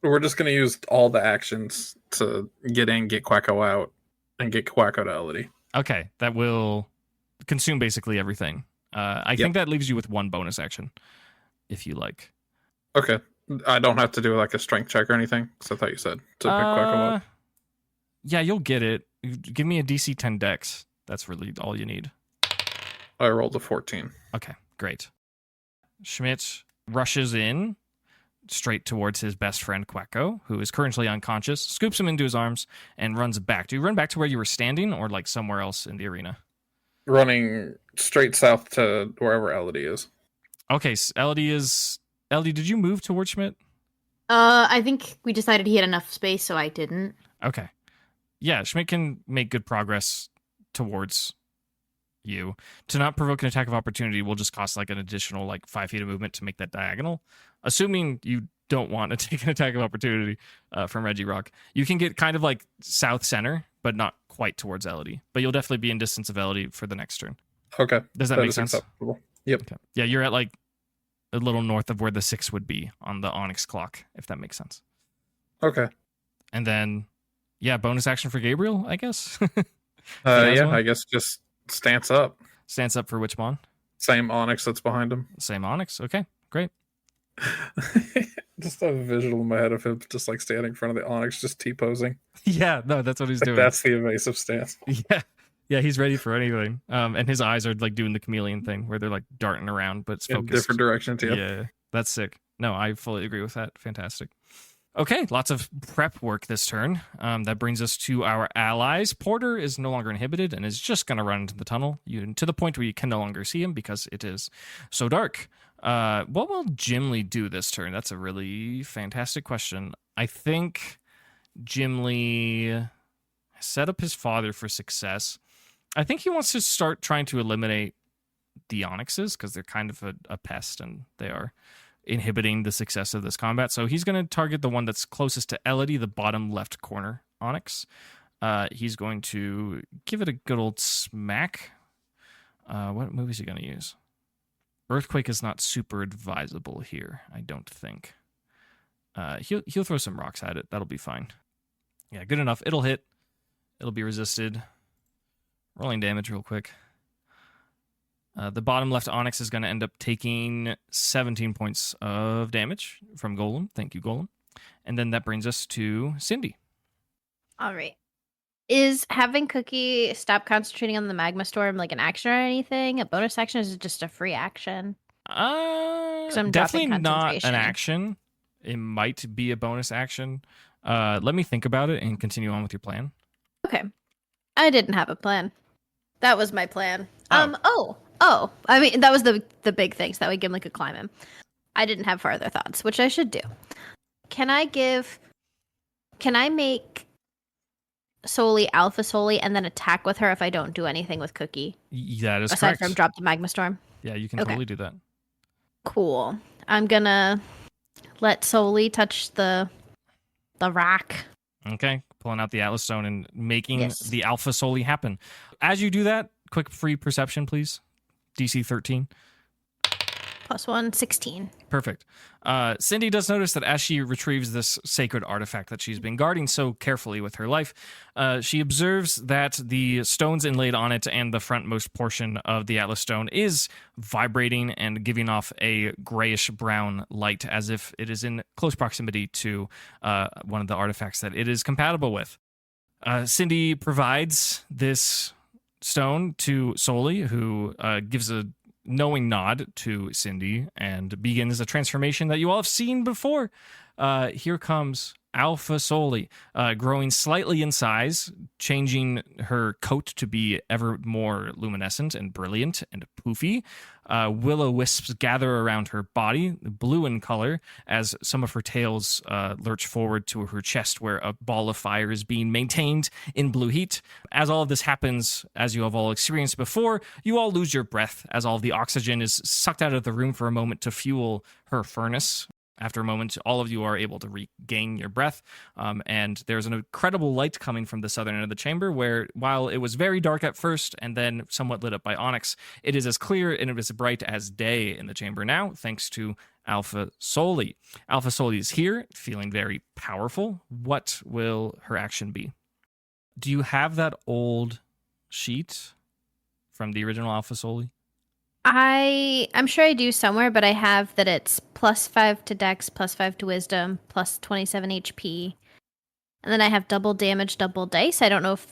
We're just going to use all the actions to get in, get Quacko out, and get Quacko to Elodie. Okay, that will consume basically everything. I think that leaves you with one bonus action, if you like. Okay. I don't have to do like a strength check or anything, because I thought you said to pick Quacko up. Yeah, you'll get it. Give me a DC 10 dex. That's really all you need. I rolled a 14. Okay, great. Schmidt rushes in straight towards his best friend Quacko, who is currently unconscious, scoops him into his arms, and runs back. Do you run back to where you were standing or like somewhere else in the arena? Running straight south to wherever Elodie is. Okay, so Elodie, did you move towards Schmidt? I think we decided he had enough space, so I didn't. Okay. Yeah, Schmidt can make good progress towards you. To not provoke an attack of opportunity will just cost like an additional like 5 feet of movement to make that diagonal. Assuming you don't want to take an attack of opportunity from Reggie Rock. You can get kind of like south center, but not quite towards Elodie. But you'll definitely be in distance of Elodie for the next turn. Okay. Does that make is sense? Acceptable. Yep. Okay. Yeah, you're at like a little north of where the 6 would be on the Onyx clock, if that makes sense. Okay. And then, yeah, bonus action for Gabriel, I guess. Yeah, one? I guess just stance up. Stance up for which mon? Same Onyx that's behind him. Same Onyx. Okay, great. Just have a visual in my head of him just like standing in front of the Onyx, just T-posing. Yeah, no, that's what he's Like, doing. that's the evasive stance. Yeah, he's ready for anything. And his eyes are like doing the chameleon thing where they're like darting around, but it's In focused. different directions, yeah. Yeah, that's sick. No, I fully agree with that. Fantastic. Okay, lots of prep work this turn. That brings us to our allies. Porter is no longer inhibited and is just going to run into the tunnel to the point where you can no longer see him because it is so dark. What will Jimli do this turn? That's a really fantastic question. I think Jimli set up his father for success. I think he wants to start trying to eliminate the Onyxes because they're kind of a pest and they are inhibiting the success of this combat. So he's going to target the one that's closest to Elodie, the bottom left corner Onyx. He's going to give it a good old smack. What move is he going to use? Earthquake is not super advisable here, I don't think. He'll throw some rocks at it. That'll be fine. Yeah, good enough. It'll hit. It'll be resisted. Rolling damage real quick. The bottom left Onyx is going to end up taking 17 points of damage from Golem. Thank you, Golem. And then that brings us to Cindy. All right. Is having Cookie stop concentrating on the magma storm like an action or anything? A bonus action, or is it just a free action? I'm Definitely dropping not an concentration. action. It might be a bonus action. Let me think about it and continue on with your plan. Okay. I didn't have a plan. That was my plan. Oh. I mean, that was the big things that way Gimli could climb him. I didn't have further thoughts, which I should do. Can I make Soli Alpha Soli and then attack with her if I don't do anything with Cookie? That is Aside correct. from drop the magma storm. Yeah, you can Okay. totally do that. Cool. I'm gonna let Soli touch the rock. Okay, pulling out the Atlas Stone and making Yes. the Alpha Soli happen. As you do that, quick free perception, please. DC 13. +1, 16. Perfect. Cindy does notice that as she retrieves this sacred artifact that she's been guarding so carefully with her life, she observes that the stones inlaid on it and the frontmost portion of the Atlas Stone is vibrating and giving off a grayish-brown light as if it is in close proximity to one of the artifacts that it is compatible with. Cindy provides this stone to Soli, who gives a knowing nod to Cindy and begins a transformation that you all have seen before. Here comes Alpha Soli, growing slightly in size, changing her coat to be ever more luminescent and brilliant and poofy. Will-o-wisps gather around her body, blue in color, as some of her tails lurch forward to her chest where a ball of fire is being maintained in blue heat. As all of this happens, as you have all experienced before, you all lose your breath as all of the oxygen is sucked out of the room for a moment to fuel her furnace. After a moment, all of you are able to regain your breath, and there's an incredible light coming from the southern end of the chamber where, while it was very dark at first and then somewhat lit up by onyx, it is as clear and it is bright as day in the chamber now, thanks to Alpha Soli. Alpha Soli is here, feeling very powerful. What will her action be? Do you have that old sheet from the original Alpha Soli? I'm sure I do somewhere, but I have that it's +5 to Dex, +5 to Wisdom, +27 HP, and then I have double damage, double dice. I don't know if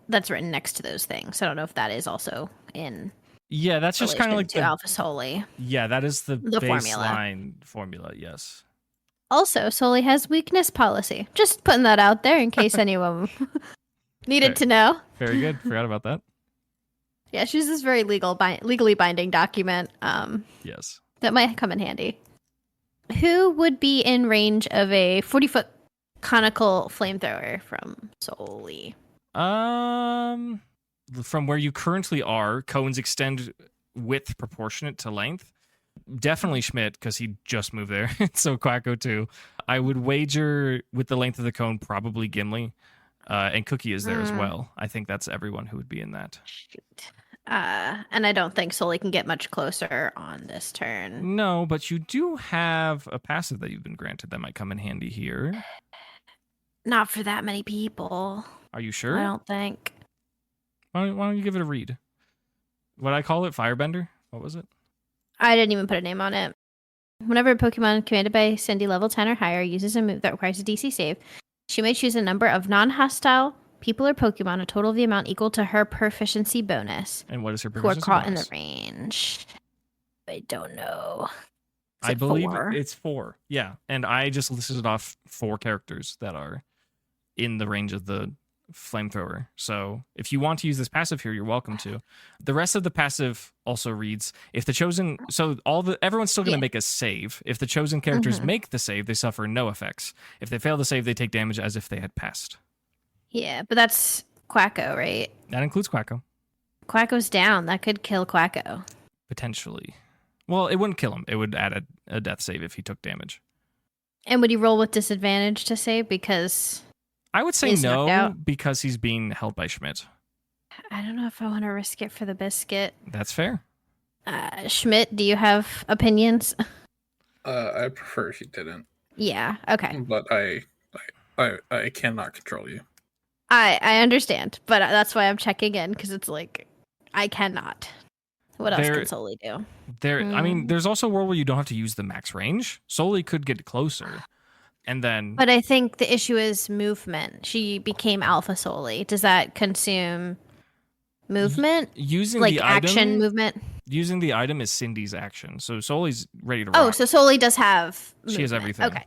that's written next to those things. I don't know if that is also in. Yeah, that's just kind of like to Alpha Soli. Yeah, that is the baseline formula. Yes. Also, Soli has weakness policy. Just putting that out there in case anyone needed to know. Very good. Forgot about that. Yeah, she's this very legally binding document. Yes. That might come in handy. Who would be in range of a 40-foot conical flamethrower from Soli? From where you currently are, cones extend width proportionate to length. Definitely Schmidt, because he just moved there. So Quacko too. I would wager with the length of the cone, probably Gimli. And Cookie is there as well. I think that's everyone who would be in that. Shoot. And I don't think Soli can get much closer on this turn. No, but you do have a passive that you've been granted that might come in handy here. Not for that many people. Are you sure? I don't think. Why don't you give it a read? What'd I call it? Firebender? What was it? I didn't even put a name on it. Whenever a Pokemon commanded by Cindy level 10 or higher uses a move that requires a DC save, she may choose a number of non-hostile people or Pokemon, a total of the amount equal to her proficiency bonus. And what is her Who are proficiency caught bonus? in the range. I don't know. Is I it believe 4? it's 4. Yeah, and I just listed off 4 characters that are in the range of the flamethrower. So if you want to use this passive here, you're welcome to. The rest of the passive also reads, if the chosen, so everyone's still going to make a save. If the chosen characters make the save, they suffer no effects. If they fail the save, they take damage as if they had passed. Yeah, but that's Quacko, right? That includes Quacko. Quacko's down. That could kill Quacko. Potentially. Well, it wouldn't kill him. It would add a death save if he took damage. And would he roll with disadvantage to save? Because I would say he's knocked no, out? because he's being held by Schmidt. I don't know if I want to risk it for the biscuit. That's fair. Schmidt, do you have opinions? I prefer if you didn't, Yeah, okay. but I cannot control you. I understand, but that's why I'm checking in, because it's like, I cannot. What else can Soli do? I mean, there's also a world where you don't have to use the max range. Soli could get closer. And then... But I think the issue is movement. She became Alpha Soli. Does that consume movement? Using like the action item, movement? Using the item is Cindy's action. So Soli's ready to rock. Oh, so Soli does have movement. She has everything. Okay.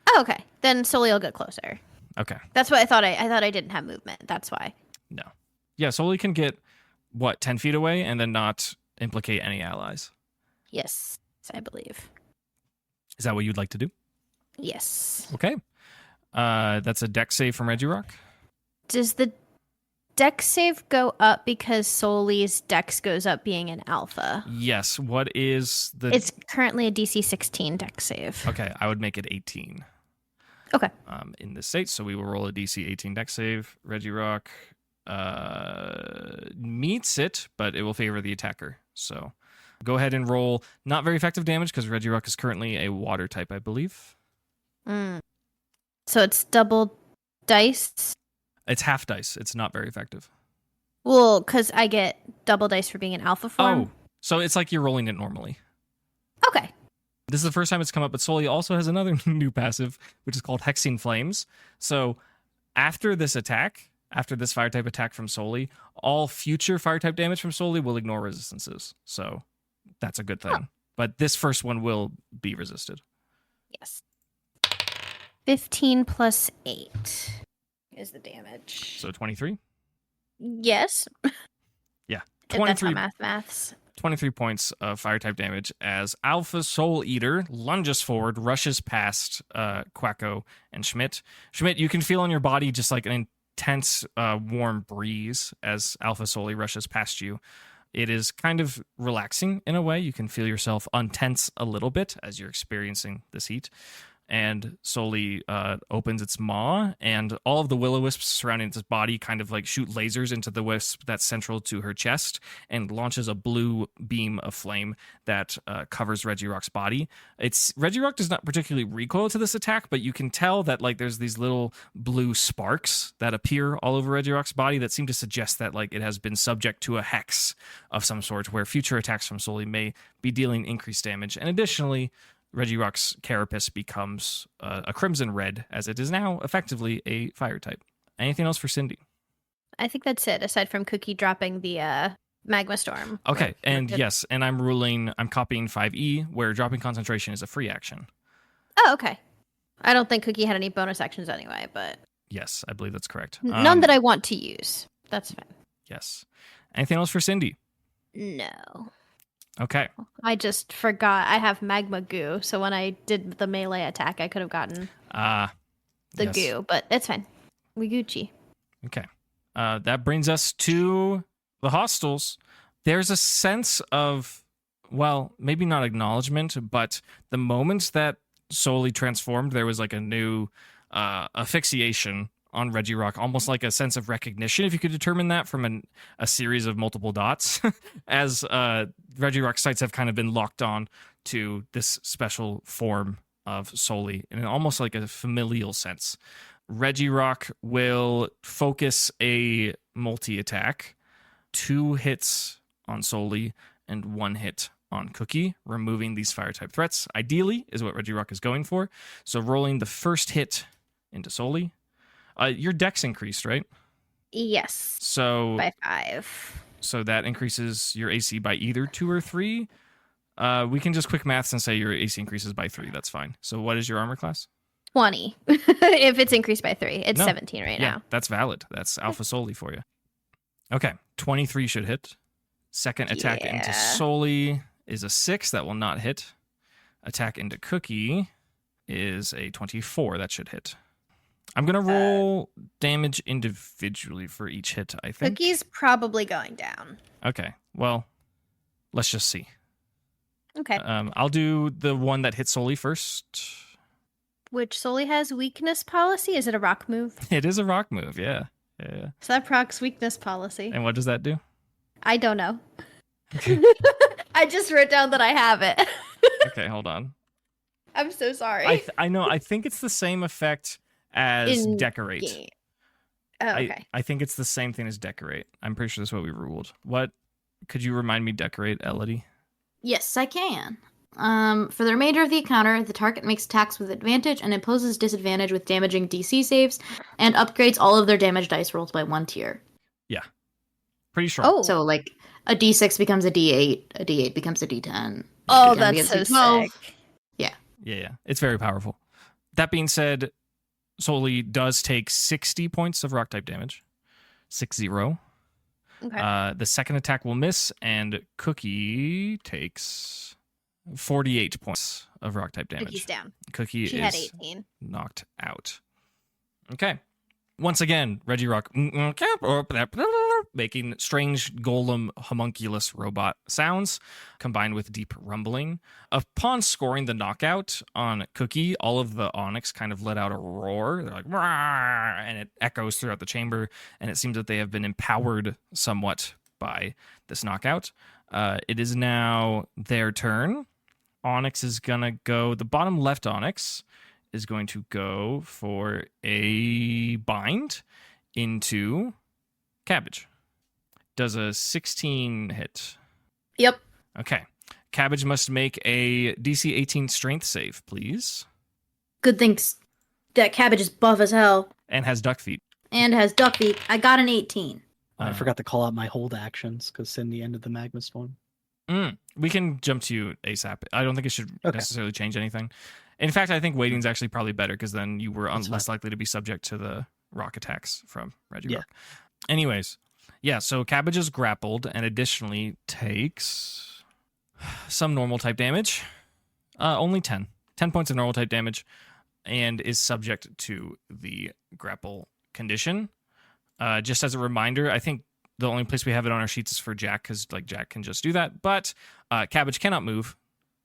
Oh, okay. Then Soli will get closer. Okay. That's what I thought. I thought I didn't have movement. That's why. No. Yeah, Soli can get, 10 feet away and then not implicate any allies. Yes, I believe. Is that what you'd like to do? Yes. Okay. That's a dex save from Regirock. Does the dex save go up because Soli's dex goes up being an alpha? Yes. What is the? It's currently a DC 16 dex save. Okay, I would make it 18. Okay. In this state, so we will roll a DC 18 dex save. Regirock meets it, but it will favor the attacker. So go ahead and roll not very effective damage because Regirock is currently a water type, I believe. So it's double dice? It's half dice. It's not very effective. Well, because I get double dice for being an alpha form. Oh, so it's like you're rolling it normally. Okay. This is the first time it's come up, but Soli also has another new passive, which is called Hexing Flames. So after this attack, after this fire type attack from Soli, all future fire type damage from Soli will ignore resistances. So that's a good thing. Oh. But this first one will be resisted. Yes. 15 plus 8 is the damage. So 23? Yes. Yeah. If that's how maths. 23 points of fire type damage as Alpha Soul Eater lunges forward, rushes past Packo and Schmidt. Schmidt, you can feel on your body just like an intense warm breeze as Alpha Soul rushes past you. It is kind of relaxing in a way. You can feel yourself untense a little bit as you're experiencing this heat. And Soli opens its maw, and all of the will-o-wisps surrounding its body kind of like shoot lasers into the wisp that's central to her chest and launches a blue beam of flame that covers Regirock's body. Regirock does not particularly recoil to this attack, but you can tell that like there's these little blue sparks that appear all over Regirock's body that seem to suggest that like it has been subject to a hex of some sort where future attacks from Soli may be dealing increased damage. And additionally, Regirock's carapace becomes a crimson red, as it is now effectively a fire type. Anything else for Cindy? I think that's it, aside from Cookie dropping the magma storm. Okay, and yes, and I'm copying 5E, where dropping concentration is a free action. Oh, okay. I don't think Cookie had any bonus actions anyway, but... Yes, I believe that's correct. None that I want to use. That's fine. Yes. Anything else for Cindy? No. Okay. I just forgot I have magma goo, so when I did the melee attack, I could have gotten the goo, but it's fine. We Gucci. Okay. That brings us to the hostels. There's a sense of, well, maybe not acknowledgement, but the moment that Soli transformed, there was like a new asphyxiation on Regirock, almost like a sense of recognition, if you could determine that from a series of multiple dots, as Regirock's sights have kind of been locked on to this special form of Soli in almost like a familial sense. Regirock will focus a multi-attack, 2 hits on Soli and 1 hit on Cookie, removing these fire-type threats. Ideally, is what Regirock is going for. So rolling the first hit into Soli. Your dex increased, right? Yes. So by 5. So that increases your AC by either 2 or 3. We can just quick maths and say your AC increases by 3. That's fine. So what is your armor class? 20. If it's increased by 3. It's 17 right now. That's valid. That's Alpha Soli for you. Okay. 23 should hit. Second attack into Soli is a 6. That will not hit. Attack into Cookie is a 24. That should hit. I'm going to roll damage individually for each hit, I think. Cookie's probably going down. Okay. Well, let's just see. Okay. I'll do the one that hits Soli first. Which Soli has weakness policy? Is it a rock move? It is a rock move, yeah. So that procs weakness policy. And what does that do? I don't know. I just wrote down that I have it. Okay, hold on. I'm so sorry. I know. I think it's the same effect as Decorate. Game. Oh, okay. I think it's the same thing as Decorate. I'm pretty sure that's what we ruled. What? Could you remind me Decorate, Elodie? Yes, I can. For the remainder of the encounter, the target makes attacks with advantage and imposes disadvantage with damaging DC saves, and upgrades all of their damage dice rolls by 1 tier. Yeah. Pretty strong. Oh. So, like, a D6 becomes a D8, a D8 becomes a D10. Oh, D10 that's becomes so a D12. sick. Yeah. It's very powerful. That being said, Soli does take 60 points of rock type damage. 60. Okay. The second attack will miss, and Cookie takes 48 points of rock type damage. Cookie's down. Cookie She is had 18. knocked out. Okay. Once again, Regirock making strange golem homunculus robot sounds combined with deep rumbling. Upon scoring the knockout on Cookie, all of the Onyx kind of let out a roar. They're like, "Rah!" And it echoes throughout the chamber, and it seems that they have been empowered somewhat by this knockout. It is now their turn. Onyx is going to go, the bottom left Onyx is going to go for a bind into Cabbage. Does a 16 hit? Yep. Okay. Cabbage must make a DC 18 strength save, please. Good thing that Cabbage is buff as hell And has duck feet. and has duck feet. I got an 18. I forgot to call out my hold actions because Cindy ended the magma storm. We can jump to you ASAP. I don't think it should necessarily change anything. In fact, I think waiting's actually probably better because then you were less likely to be subject to the rock attacks from Regirock. Anyways, yeah, so Cabbage is grappled and additionally takes some normal type damage. Only 10. 10 points of normal type damage and is subject to the grapple condition. Just as a reminder, I think the only place we have it on our sheets is for Jack because like Jack can just do that. But Cabbage cannot move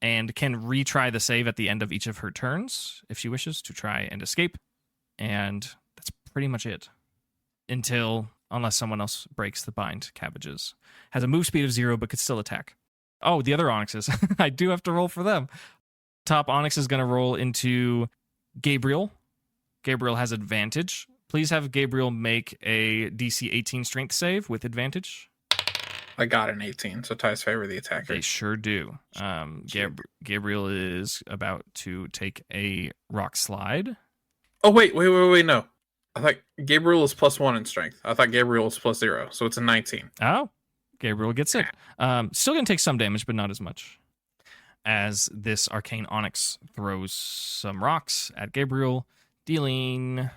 and can retry the save at the end of each of her turns if she wishes to try and escape. And that's pretty much it. Unless someone else breaks the bind, Cabbages. Has a move speed of 0 but could still attack. Oh, the other Onyxes. I do have to roll for them. Top Onyx is going to roll into Gabriel. Gabriel has advantage. Please have Gabriel make a DC 18 strength save with advantage. I got an 18, so ties favor the attacker. They sure do. Gabriel is about to take a rock slide. Oh, wait, no. I thought Gabriel is +1 in strength. I thought Gabriel was +0, so it's a 19. Oh, Gabriel gets it. Still going to take some damage, but not as much. As this arcane onyx throws some rocks at Gabriel, dealing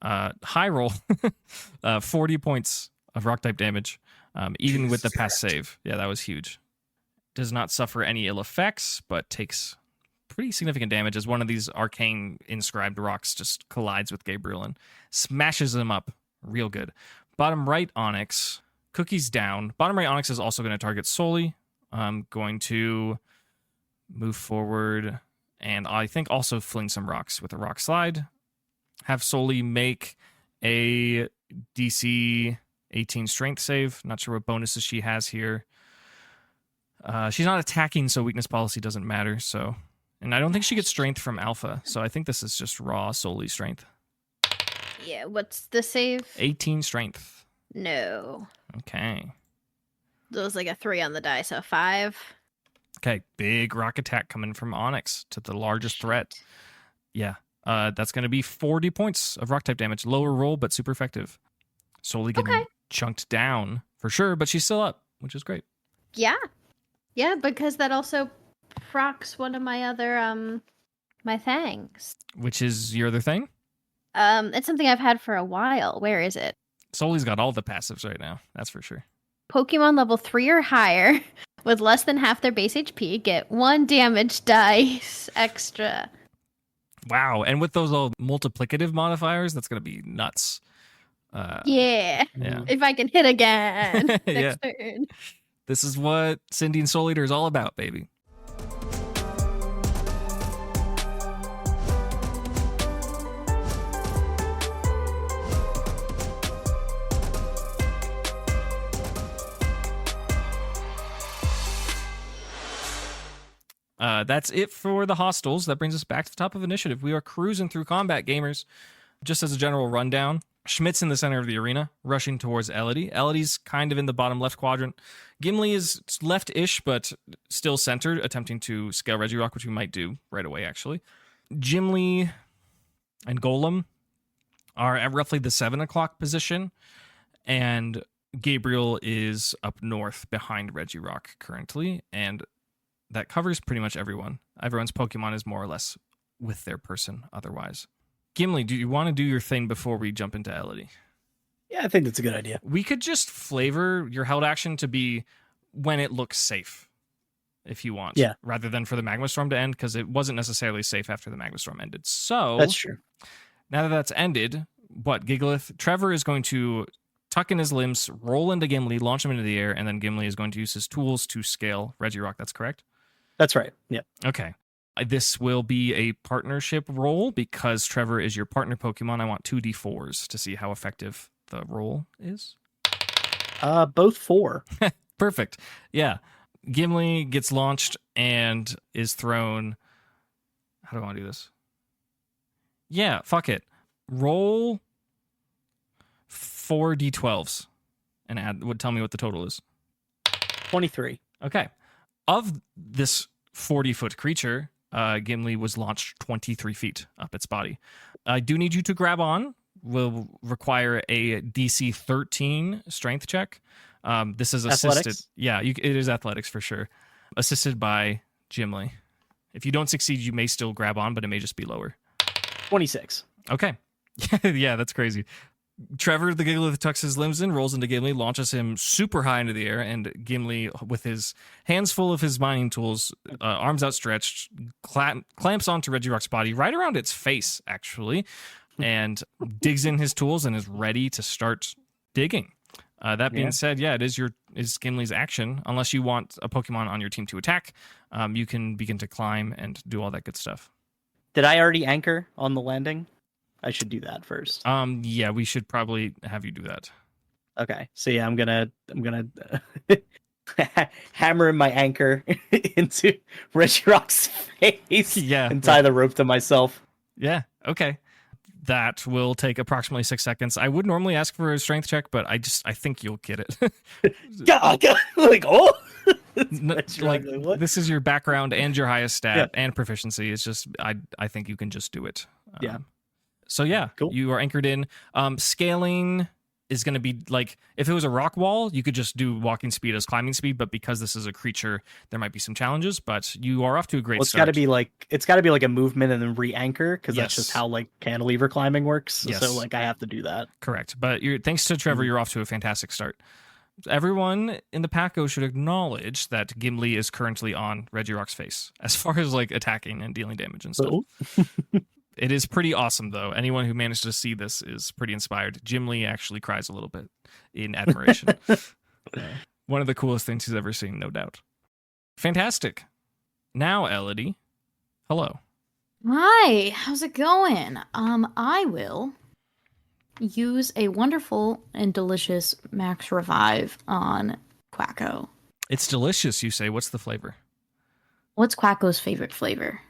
high roll 40 points of rock type damage, even with the pass save. Yeah, that was huge. Does not suffer any ill effects, but takes pretty significant damage as one of these arcane inscribed rocks just collides with Gabriel and smashes him up real good. Bottom right onyx, Cookie's down. Bottom right onyx is also going to target Soli. I'm going to move forward and I think also fling some rocks with a rock slide. Have Soli make a DC 18 strength save. Not sure what bonuses she has here. She's not attacking, so weakness policy doesn't matter. So, and I don't think she gets strength from alpha. So I think this is just raw Soli strength. Yeah, what's the save? 18 strength. No. Okay. That was like a 3 on the die, so 5. Okay, big rock attack coming from Onyx to the largest threat. Yeah, that's going to be 40 points of rock type damage. Lower roll, but super effective. Soli getting chunked down for sure, but she's still up, which is great. Yeah. Yeah, because that also procs one of my other, my things. Which is your other thing? It's something I've had for a while. Where is it? Soli's got all the passives right now, that's for sure. Pokemon level 3 or higher with less than half their base HP get 1 damage dice extra. Wow, and with those little multiplicative modifiers, that's going to be nuts. Yeah. If I can hit again next turn. This is what Cindy and Soul Eater is all about, baby. That's it for the hostels. That brings us back to the top of initiative. We are cruising through combat, gamers. Just as a general rundown, Schmidt's in the center of the arena, rushing towards Elodie. Elodie's kind of in the bottom left quadrant. Gimli is left-ish, but still centered, attempting to scale Regirock, which we might do right away, actually. Jimli and Golem are at roughly the 7 o'clock position, and Gabriel is up north behind Regirock currently, and that covers pretty much everyone. Everyone's Pokemon is more or less with their person otherwise. Gimli, do you want to do your thing before we jump into Elodie? Yeah, I think that's a good idea. We could just flavor your held action to be when it looks safe, if you want. Yeah. Rather than for the Magma Storm to end, because it wasn't necessarily safe after the Magma Storm ended. So That's true. Now that that's ended, what, Gigalith? Trevor is going to tuck in his limbs, roll into Gimli, launch him into the air, and then Gimli is going to use his tools to scale Regirock. That's correct? That's right. Yep. Okay. This will be a partnership roll because Trevor is your partner Pokemon. I want 2d4s to see how effective the roll is. Both 4. Perfect. Yeah. Gimli gets launched and is thrown. How do I want to do this? Yeah, fuck it. Roll 4d12s and tell me what the total is. 23. Okay. Of this 40-foot creature, Gimli was launched 23 feet up its body. I do need you to grab on. Will require a DC 13 strength check. This is assisted. Athletics? Yeah, it is athletics for sure. Assisted by Jimli. If you don't succeed, you may still grab on, but it may just be lower. 26. Okay. Yeah, that's crazy. Trevor the Gigalith tucks his limbs in, rolls into Gimli, launches him super high into the air, and Gimli, with his hands full of his mining tools, arms outstretched, clamps onto Regirock's body, right around its face, actually, and digs in his tools and is ready to start digging. That being said, yeah, it is Gimli's action. Unless you want a Pokemon on your team to attack, you can begin to climb and do all that good stuff. Did I already anchor on the landing? I should do that first. Yeah, we should probably have you do that. Okay. So yeah, I'm gonna hammer my anchor into Regirock's face. Yeah, and tie the rope to myself. Yeah. Okay. That will take approximately 6 seconds. I would normally ask for a strength check, but I think you'll get it. God, like like what? This is your background and your highest stat and proficiency. It's just I think you can just do it. Yeah. So yeah, cool. You are anchored in. Scaling is going to be like, if it was a rock wall, you could just do walking speed as climbing speed. But because this is a creature, there might be some challenges. But you are off to a great It's start. got to be like a movement and then re-anchor because that's just how like cantilever climbing works. Yes. So like I have to do that. Correct. But thanks to Trevor, you're off to a fantastic start. Everyone in the Packo should acknowledge that Gimli is currently on Regirock's face as far as like attacking and dealing damage and stuff. It is pretty awesome, though. Anyone who managed to see this is pretty inspired. Jimli actually cries a little bit in admiration. One of the coolest things he's ever seen, no doubt. Fantastic. Now, Elodie, hello. Hi, how's it going? I will use a wonderful and delicious Max Revive on Packo. It's delicious, you say. What's the flavor? What's Quacko's favorite flavor?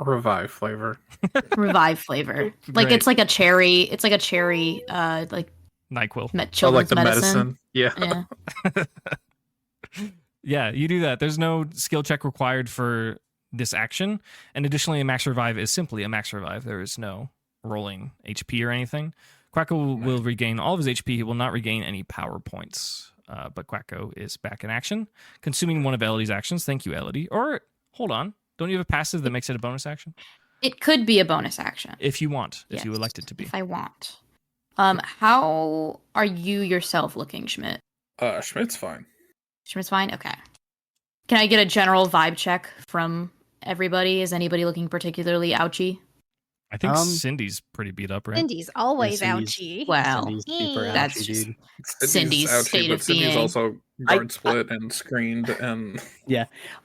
Revive flavor. Revive flavor. Like Great. it's like a cherry. It's like a cherry. Like NyQuil. children's like the medicine. Yeah. Yeah, you do that. There's no skill check required for this action. And additionally, a Max Revive is simply a Max Revive. There is no rolling HP or anything. Quacko will regain all of his HP. He will not regain any power points. But Quacko is back in action, consuming one of Elodie's actions. Thank you, Elodie. Or, hold on. Don't you have a passive that makes it a bonus action? It could be a bonus action. If you want. If Yes, you elect it to be. If I want. How are you yourself looking, Schmidt? Schmidt's fine. Schmidt's fine? Okay. Can I get a general vibe check from everybody? Is anybody looking particularly ouchy? I think Cindy's pretty beat up, right? Cindy's always Cindy's- ouchy. Well, Cindy's super that's ouchie, just dude. Cindy's ouchie, state but of Cindy's being. also guard split and screened and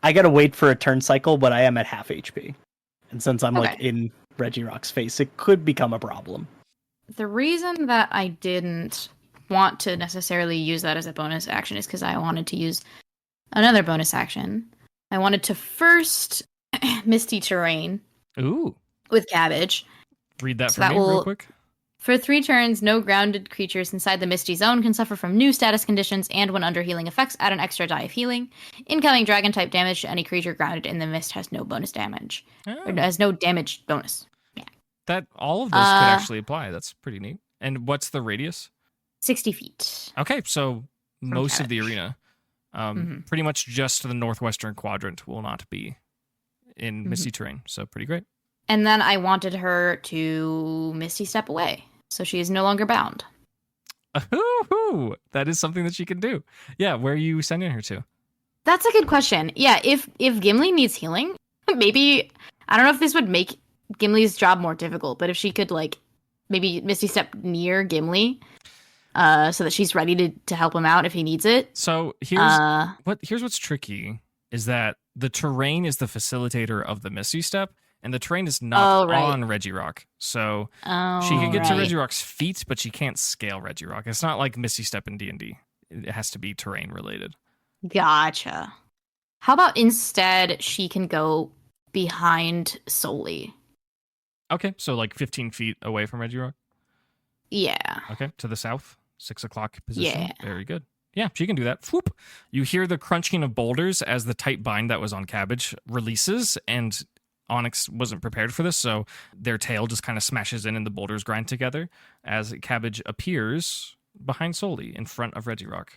I gotta wait for a turn cycle, but I am at half HP. And since I'm like Okay. in Regirock's face, it could become a problem. The reason that I didn't want to necessarily use that as a bonus action is because I wanted to use another bonus action. I wanted to first Misty Terrain Ooh. with Cabbage. Read that So for that me real will- quick. For 3 turns, no grounded creatures inside the Misty Zone can suffer from new status conditions, and when under healing effects, add an extra die of healing. Incoming dragon-type damage to any creature grounded in the mist has no bonus damage. Or Oh, has no damage bonus. that all of those could actually apply. That's pretty neat. And what's the radius? 60 feet. Okay, so most of the Cabbage. arena, Mhm. pretty much just the northwestern quadrant will not be in misty terrain. So pretty great. And then I wanted her to Misty Step away, so she is no longer bound. Ooh, that is something that she can do. Yeah, where are you sending her to? That's a good question. Yeah, if Gimli needs healing, maybe I don't know if this would make Gimli's job more difficult, but if she could like maybe Misty Step near Gimli, so that she's ready to help him out if he needs it. So here's what's tricky is that the terrain is the facilitator of the Misty Step, and the terrain is not on Regirock. So she can get to Regirock's feet, but she can't scale Regirock. It's not like Misty Step in D&D. It has to be terrain related. Gotcha. How about instead she can go behind Soli? Okay, so like 15 feet away from Regirock? Yeah. Okay, to the south, 6 o'clock position. Yeah. Very good. Yeah, she can do that. Whoop. You hear the crunching of boulders as the tight bind that was on Cabbage releases, and Onyx wasn't prepared for this, so their tail just kind of smashes in and the boulders grind together as Cabbage appears behind Soli in front of Regirock.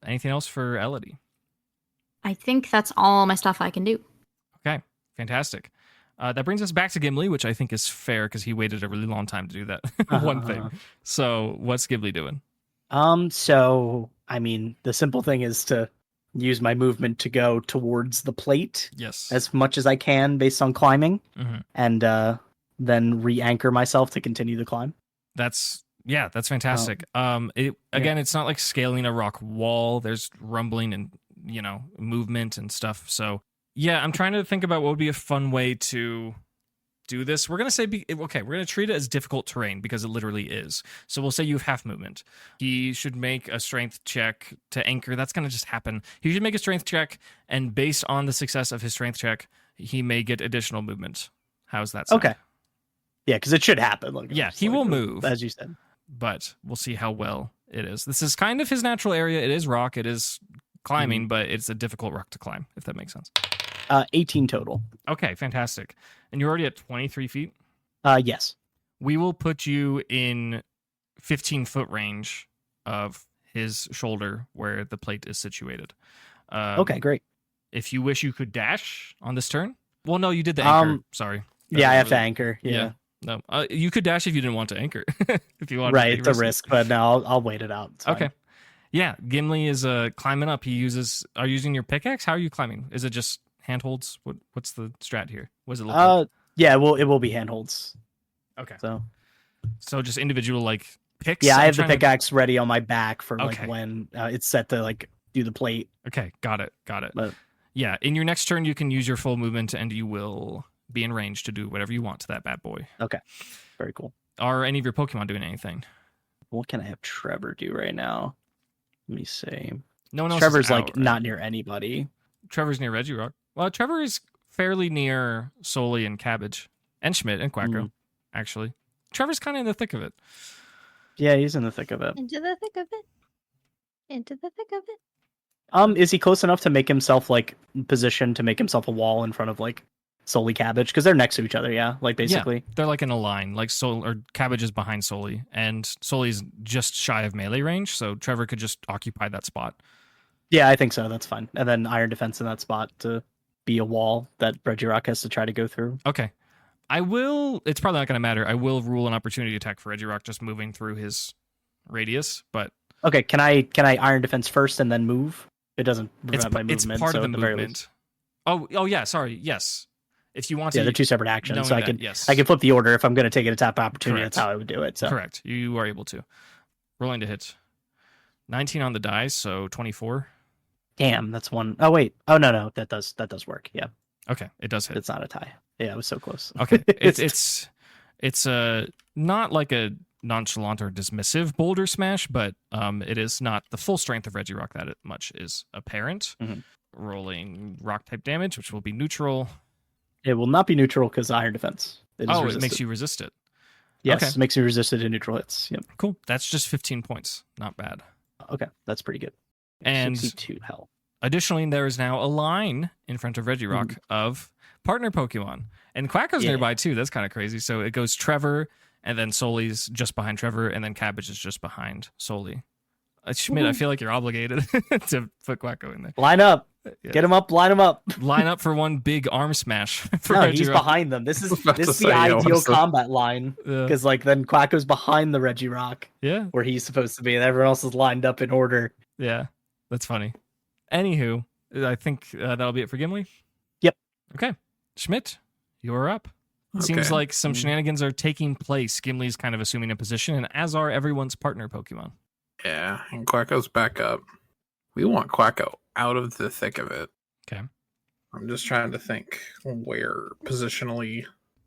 Anything else for Elodie? I think that's all my stuff I can do. Okay, fantastic. That brings us back to Gimli, which I think is fair because he waited a really long time to do that one thing. So what's Gimli doing? So, I mean, the simple thing is to use my movement to go towards the plate Yes. as much as I can based on climbing, Mm-hmm. and then re-anchor myself to continue the climb. That's fantastic. It's not like scaling a rock wall. There's rumbling and, movement and stuff. So yeah, I'm trying to think about what would be a fun way to do this. We're going to say, we're going to treat it as difficult terrain because it literally is. So we'll say you have half movement. He should make a strength check to anchor. That's going to just happen. He should make a strength check, and based on the success of his strength check, he may get additional movement. How's that sound? Okay. Yeah, because it should happen. He will move. As you said. But we'll see how well it is. This is kind of his natural area. It is rock. It is climbing, but it's a difficult rock to climb, if that makes sense. 18 total. Okay, fantastic. And you're already at 23 feet? Yes. We will put you in 15-foot range of his shoulder where the plate is situated. Okay, great. If you wish, you could dash on this turn. Well, no, you did the anchor. Sorry. I have to anchor. Yeah. No, you could dash if you didn't want to anchor. If you want, right? It's a risk, but no, I'll wait it out. Okay. Yeah, Gimli is climbing up. Are you using your pickaxe? How are you climbing? Is it just handholds? What's the strat here? What does it look like? Yeah, it will be handholds. Okay. So just individual picks. Yeah, I have the pickaxe ready on my back for Okay. when it's set to do the plate. Okay, got it. But Yeah, in your next turn, you can use your full movement, and you will be in range to do whatever you want to that bad boy. Okay, very cool. Are any of your Pokemon doing anything? What can I have Trevor do right now? Let me see. No one else. Trevor's is out, right? not near anybody. Trevor's near Regirock. Well, Trevor is fairly near Soli and Cabbage and Schmidt and Quacko, actually. Trevor's kind of in the thick of it. Yeah, he's in the thick of it. Into the thick of it. Into the thick of it. Is he close enough to make himself positioned to make himself a wall in front of Soli Cabbage? Because they're next to each other, yeah? Basically. Yeah, they're in a line. Cabbage is behind Soli, and Soli's just shy of melee range, so Trevor could just occupy that spot. Yeah, I think so. That's fine. And then Iron Defense in that spot to be a wall that Regirock has to try to go through. Okay. It's probably not going to matter. I will rule an opportunity attack for Regirock just moving through his radius, but... Okay, can I Iron Defense first and then move? It doesn't prevent my movement. It's part of the very movement. Oh yeah, sorry. Yes. If you want to... Yeah, they're two separate actions, so I can yes. I can flip the order if I'm going to take an attack opportunity. Correct. That's how I would do it. So. Correct. You are able to. Rolling to hit. 19 on the dice, so 24. Damn, that's one. Oh wait. Oh no, that does work. Yeah. Okay, it does hit. It's not a tie. Yeah, it was so close. Okay, it's not like a nonchalant or dismissive boulder smash, but it is not the full strength of Regirock that much is apparent. Mhm. Rolling rock type damage, which will be neutral. It will not be neutral because Iron Defense. It makes you resist it. Yes, Okay. makes you resist it to neutral hits. Yep. Cool. That's just 15 points. Not bad. Okay, that's pretty good. And 62 health. additionally, there is now a line in front of Regirock of partner Pokemon. And Quacko's nearby too. That's kind of crazy. So it goes Trevor, and then Soli's just behind Trevor, and then Cabbage is just behind Soli. Schmidt, I feel like you're obligated to put Quacko in there. Line up. Yeah. Get him up. Line him up. Line up for one big arm smash. For No, Regirock. he's behind them. This is about to the say, yeah, ideal honestly. combat line Yeah. because then Quacko's behind the Regirock Yeah, where he's supposed to be, and everyone else is lined up in order. yeah. That's funny. Anywho, I think that'll be it for Gimli. Yep. Okay. Schmidt, you're up. It seems Okay. like some shenanigans are taking place. Gimli's kind of assuming a position, and as are everyone's partner Pokemon. Yeah, and Quacko's back up. We want Quacko out of the thick of it. Okay. I'm just trying to think where positionally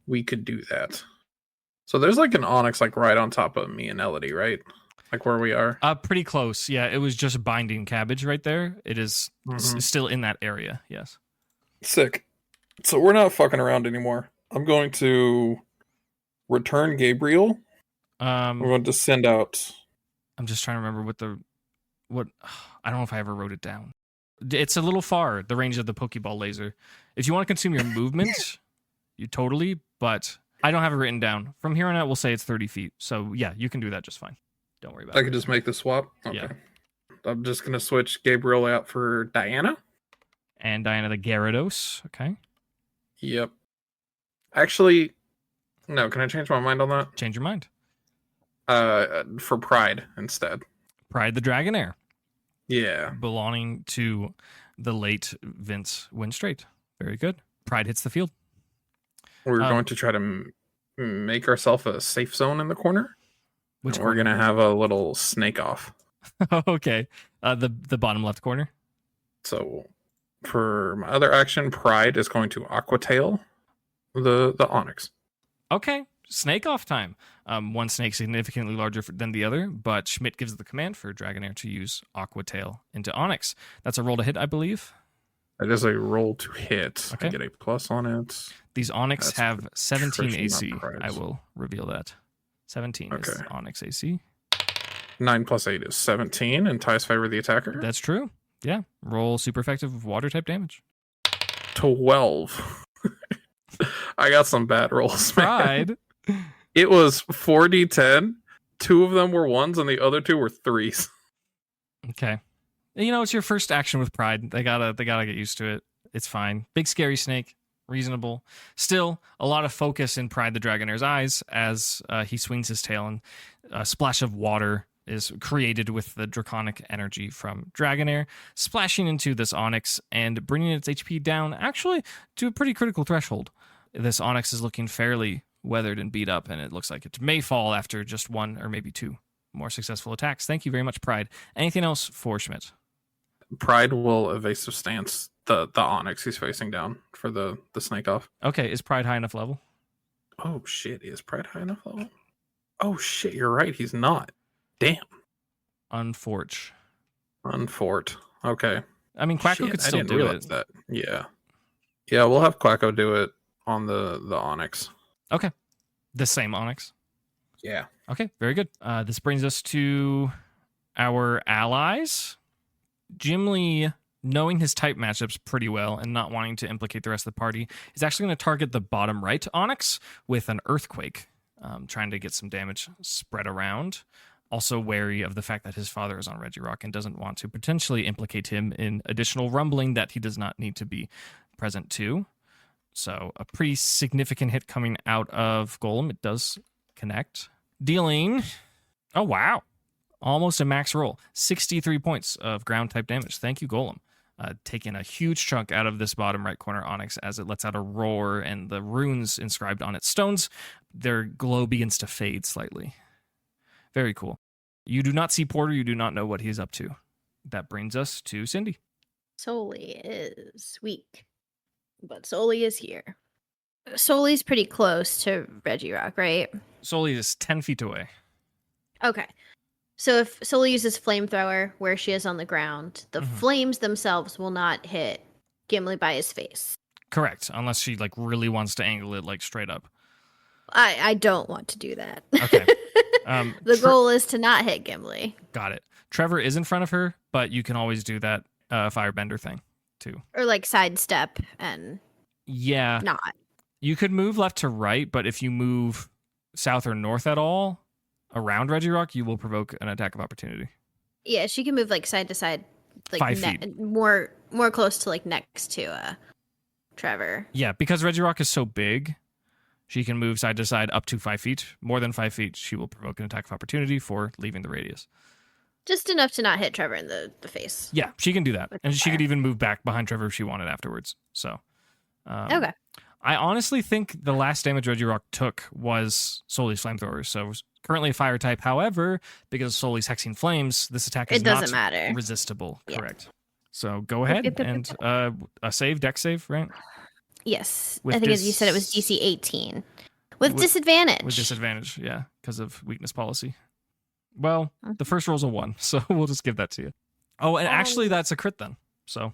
we could do that. So there's like an Onyx like right on top of me and Elodie, right? Like where we are. Pretty close. Yeah, it was just binding cabbage right there. It is Mhm. still in that area. Yes. Sick. So we're not fucking around anymore. I'm going to return Gabriel. I'm going to send out. I'm just trying to remember what I don't know if I ever wrote it down. It's a little far, the range of the Pokeball laser. If you want to consume your movement, you totally, but I don't have it written down. From here on out, we'll say it's 30 feet. So yeah, you can do that just fine. Don't worry about I it. could just make the swap. Okay. Yeah. I'm just gonna switch Gabriel out for Diana. And Diana the Gyarados. Okay. Yep. Actually, no. Can I change my mind on that? Change your mind. For Pride instead. Pride the Dragonair, Yeah. belonging to the late Vince Winstraight. Very good. Pride hits the field. We're going to try to make ourselves a safe zone in the corner. Which We're gonna have a little snake off. Okay. The bottom left corner. So for my other action, Pride is going to Aqua Tail the Onyx. Okay. Snake off time. One snake significantly larger than the other, but Schmidt gives the command for Dragonair to use Aqua Tail into Onyx. That's a roll to hit, I believe. It is a roll to hit. Okay. I get a plus on it. These Onyx That's have 17 nutrition, AC. not prize. I will reveal that. 17 is Okay. Onyx AC. 9 plus 8 is 17, and ties favor the attacker. That's true. Yeah. Roll super effective water type damage. 12. I got some bad rolls, man. Pride. It was 4d10. 2 of them were 1s, and the other 2 were 3s. Okay. You know, it's your first action with Pride. They gotta get used to it. It's fine. Big scary snake. Reasonable. Still, a lot of focus in Pride the Dragonair's eyes as he swings his tail, and a splash of water is created with the draconic energy from Dragonair, splashing into this Onyx and bringing its HP down actually to a pretty critical threshold. This Onyx is looking fairly weathered and beat up, and it looks like it may fall after just one or maybe two more successful attacks. Thank you very much, Pride. Anything else for Schmidt? Pride will evasive stance the Onyx he's facing down for the snake off. Okay, is Pride high enough level? Oh, shit. Is Pride high enough level? Oh, shit. You're right. He's not. Damn. Unforge. Unfort. Okay. I mean, Quacko Shit, could I still didn't do realize it. that. Yeah. Yeah, we'll have Quacko do it on the Onyx. Okay. The same Onyx. Yeah. Okay, very good. This brings us to our allies. Jimli, knowing his type matchups pretty well and not wanting to implicate the rest of the party, is actually going to target the bottom right Onyx with an Earthquake, trying to get some damage spread around. Also wary of the fact that his father is on Regirock and doesn't want to potentially implicate him in additional rumbling that he does not need to be present to. So a pretty significant hit coming out of Golem. It does connect. Dealing... Oh, wow. Almost a max roll. 63 points of ground type damage. Thank you, Golem. Taking a huge chunk out of this bottom right corner Onyx as it lets out a roar, and the runes inscribed on its stones, their glow begins to fade slightly. Very cool. You do not see Porter. You do not know what he's up to. That brings us to Cindy. Soli is weak, but Soli is here. Soli's pretty close to Regirock, right? Soli is 10 feet away. Okay. So if Soli uses flamethrower where she is on the ground, the flames themselves will not hit Gimli by his face. Correct, unless she really wants to angle it straight up. I don't want to do that. Okay. The goal is to not hit Gimli. Got it. Trevor is in front of her, but you can always do that firebender thing too. Or sidestep and Yeah. not. You could move left to right, but if you move south or north at all around Regirock, you will provoke an attack of opportunity. Yeah, she can move side to side, 5 feet. more close to next to Trevor. Yeah, because Regirock is so big, she can move side to side up to 5 feet. More than 5 feet, she will provoke an attack of opportunity for leaving the radius. Just enough to not hit Trevor in the face. Yeah, she can do that. With And the she could fire. even move back behind Trevor if she wanted afterwards. So, Okay. I honestly think the last damage Regirock took was Soli's flamethrower, so it's currently a fire type. However, because of Soli's hexing flames, this attack is It doesn't not matter. resistible. Yeah. Correct. So go ahead and a save, dex save, right? Yes. With I think as you said, it was DC 18. With disadvantage. With disadvantage, yeah, because of weakness policy. Well, the first roll's a 1, so we'll just give that to you. Oh, and actually that's a crit then. So.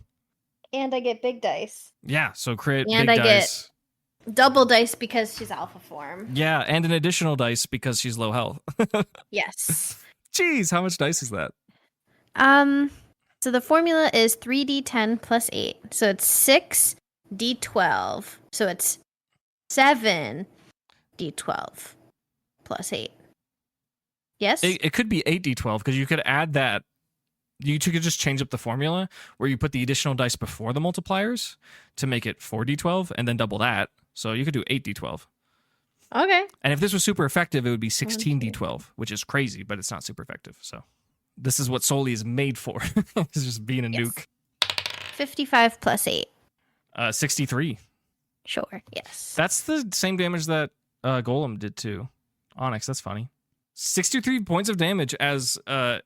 And I get big dice. Yeah, so crit, and big I dice. Get double dice because she's alpha form. Yeah, and an additional dice because she's low health. Yes. Jeez, how much dice is that? So the formula is 3d10 plus 8. So it's 6d12. So it's 7d12 plus 8. Yes? It could be 8d12 because you could add that. You could just change up the formula where you put the additional dice before the multipliers to make it 4d12 and then double that. So you could do 8d12. Okay. And if this was super effective, it would be 16d12, which is crazy, but it's not super effective. So this is what Soli is made for. It's just being a nuke. 55 plus 8. 63. Sure, yes. That's the same damage that Golem did to Onyx. That's funny. 63 points of damage as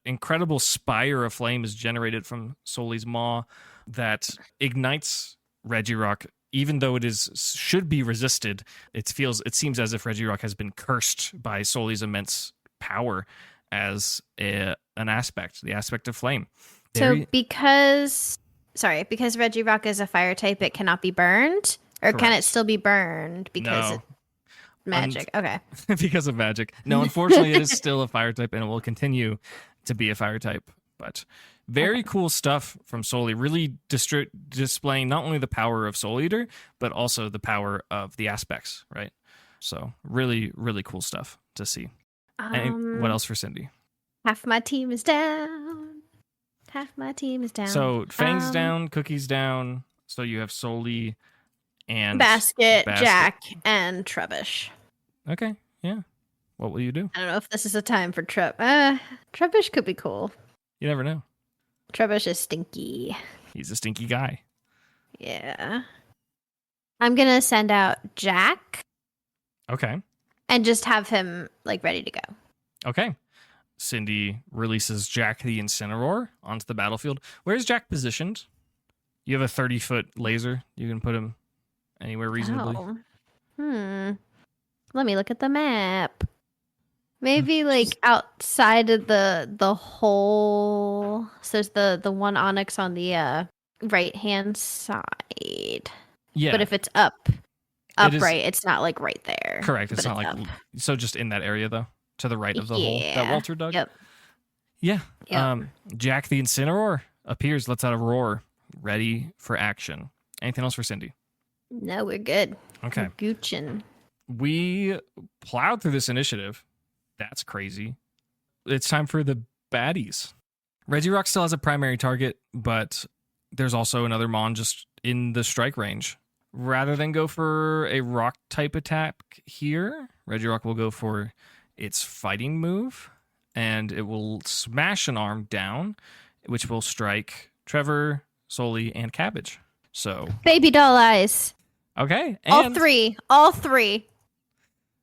incredible spire of flame is generated from Soli's maw that ignites Regirock. Even though it should be resisted, it seems as if Regirock has been cursed by Soli's immense power as the aspect of flame. So because Regirock is a fire type, it cannot be burned? Or Correct. can it still be burned because No. it's magic? Okay. Because of magic. No, unfortunately, it is still a fire type and it will continue to be a fire type. But very cool stuff from Soul Eater, really displaying not only the power of Soul Eater, but also the power of the aspects, right? So really, really cool stuff to see. What else for Cindy? Half my team is down. Half my team is down. So Fang's down, Cookie's down. So you have Soli and Basket, Jack, and Trubbish. Okay, yeah. What will you do? I don't know if this is a time for Trubbish could be cool. You never know. Trubbish is stinky. He's a stinky guy. Yeah. I'm going to send out Jack. Okay. And just have him, ready to go. Okay. Cindy releases Jack the Incineroar onto the battlefield. Where's Jack positioned? You have a 30-foot laser. You can put him anywhere reasonably. Oh. Let me look at the map. Maybe outside of the hole. So there's the one Onyx on the right hand side. Yeah. But if it's upright, it's not right there. Correct. It's not up. So just in that area though, to the right of the hole that Walter dug. Yep. Yeah. Yep. Jack the Incineroar appears, lets out a roar, ready for action. Anything else for Cindy? No, we're good. Okay. We're Goochin'. We plowed through this initiative. That's crazy. It's time for the baddies. Regirock still has a primary target, but there's also another Mon just in the strike range. Rather than go for a rock type attack here, Regirock will go for its fighting move, and it will smash an arm down, which will strike Trevor, Soli, and Cabbage. So Baby doll eyes. okay, And all three.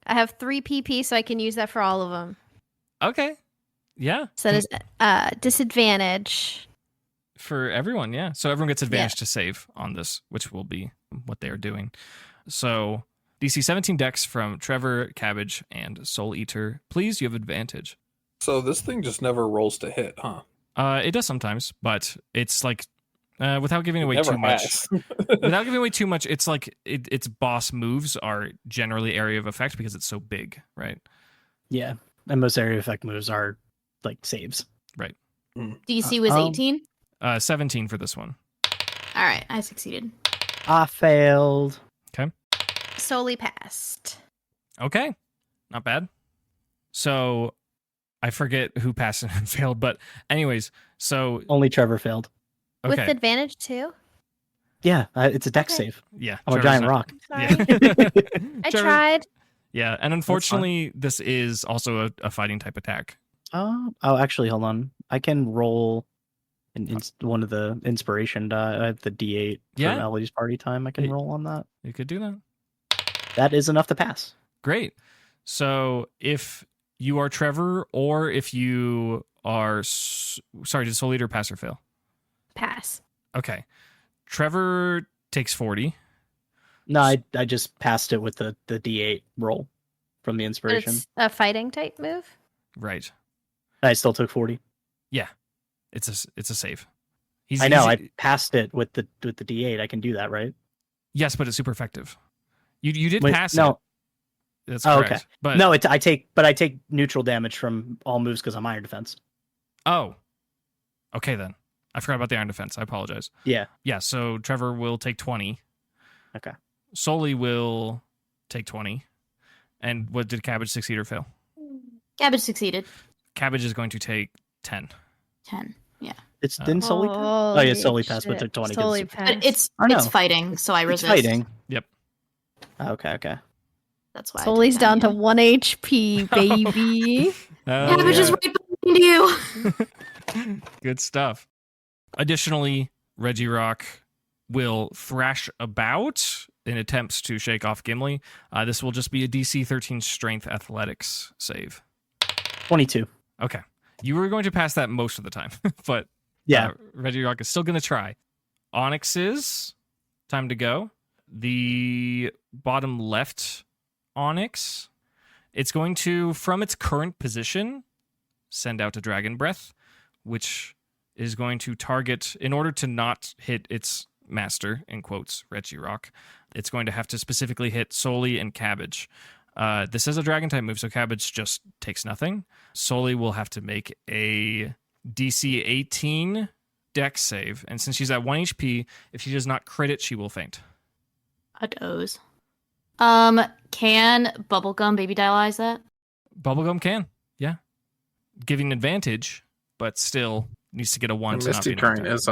I have 3 PP, so I can use that for all of them. Okay, yeah. So that is disadvantage. For everyone, yeah. So everyone gets advantage to save on this, which will be what they are doing. So DC 17 dex from Trevor, Cabbage, and Soul Eater. Please, you have advantage. So this thing just never rolls to hit, huh? It does sometimes, but it's without giving away Never too much. has. Without giving away too much, it's its boss moves are generally area of effect because it's so big, right? Yeah, and most area effect moves are saves. Right. DC was 18. 17 for this one. All right, I succeeded. I failed. Solely passed. Okay, not bad. So I forget who passed and failed, but anyways, so Only Trevor failed. okay, With advantage too? Yeah, it's a dex save. yeah, I'm a Trevor's giant not- rock. Sorry. Yeah. I Trevor- tried. Yeah, and unfortunately, this is also a fighting type attack. Oh, actually, hold on. I can roll one of the inspiration die. I have the D8 Yeah. from Ellie's party time. I can Hey. roll on that. You could do that. That is enough to pass. Great. So if you are Trevor, or if you are... Sorry, did Soul Eater pass or fail? Pass. Okay. Trevor takes 40. No, I just passed it with the D8 roll from the But inspiration. it's a fighting type move. Right. I still took 40. It's a save. I know. I passed it with the D8. I can do that, right? Yes, but it's super effective. You did Wait, pass no. it. That's Oh, correct. okay. But No, I take neutral damage from all moves because I'm iron defense. Oh. Okay then. I forgot about the iron defense. I apologize. Yeah. Yeah, so Trevor will take 20. Okay. Sully will take 20. And what did Cabbage succeed or fail? Cabbage succeeded. Cabbage is going to take 10. 10. Yeah. It's didn't Sully pass? Oh yeah, Sully passed, but took 20. 'cause Sully it's- passed. But it's I know. it's fighting, so I it's resist. fighting. Yep. Okay. That's why. I Sully's did that, down to yeah. 1 HP, baby. Cabbage is right behind you. Good stuff. Additionally, Reggie Rock will thrash about in attempts to shake off Gimli. This will just be a DC 13 Strength Athletics save. 22. Okay. You were going to pass that most of the time, but Yeah. Reggie Rock is still going to try. Onyx's time to go. The bottom left Onyx, it's going to, from its current position, send out a Dragon Breath, which is going to target, in order to not hit its master, in quotes, Reggie Rock, it's going to have to specifically hit Soli and Cabbage. This is a Dragon type move, so Cabbage just takes nothing. Soli will have to make a DC 18 Dex save, and since she's at 1 HP, if she does not crit it, she will faint. A doze. Can Bubblegum baby dialyze that? Bubblegum can, yeah. Giving advantage, but still needs to get a 1 to not Misty be knocked Current out. is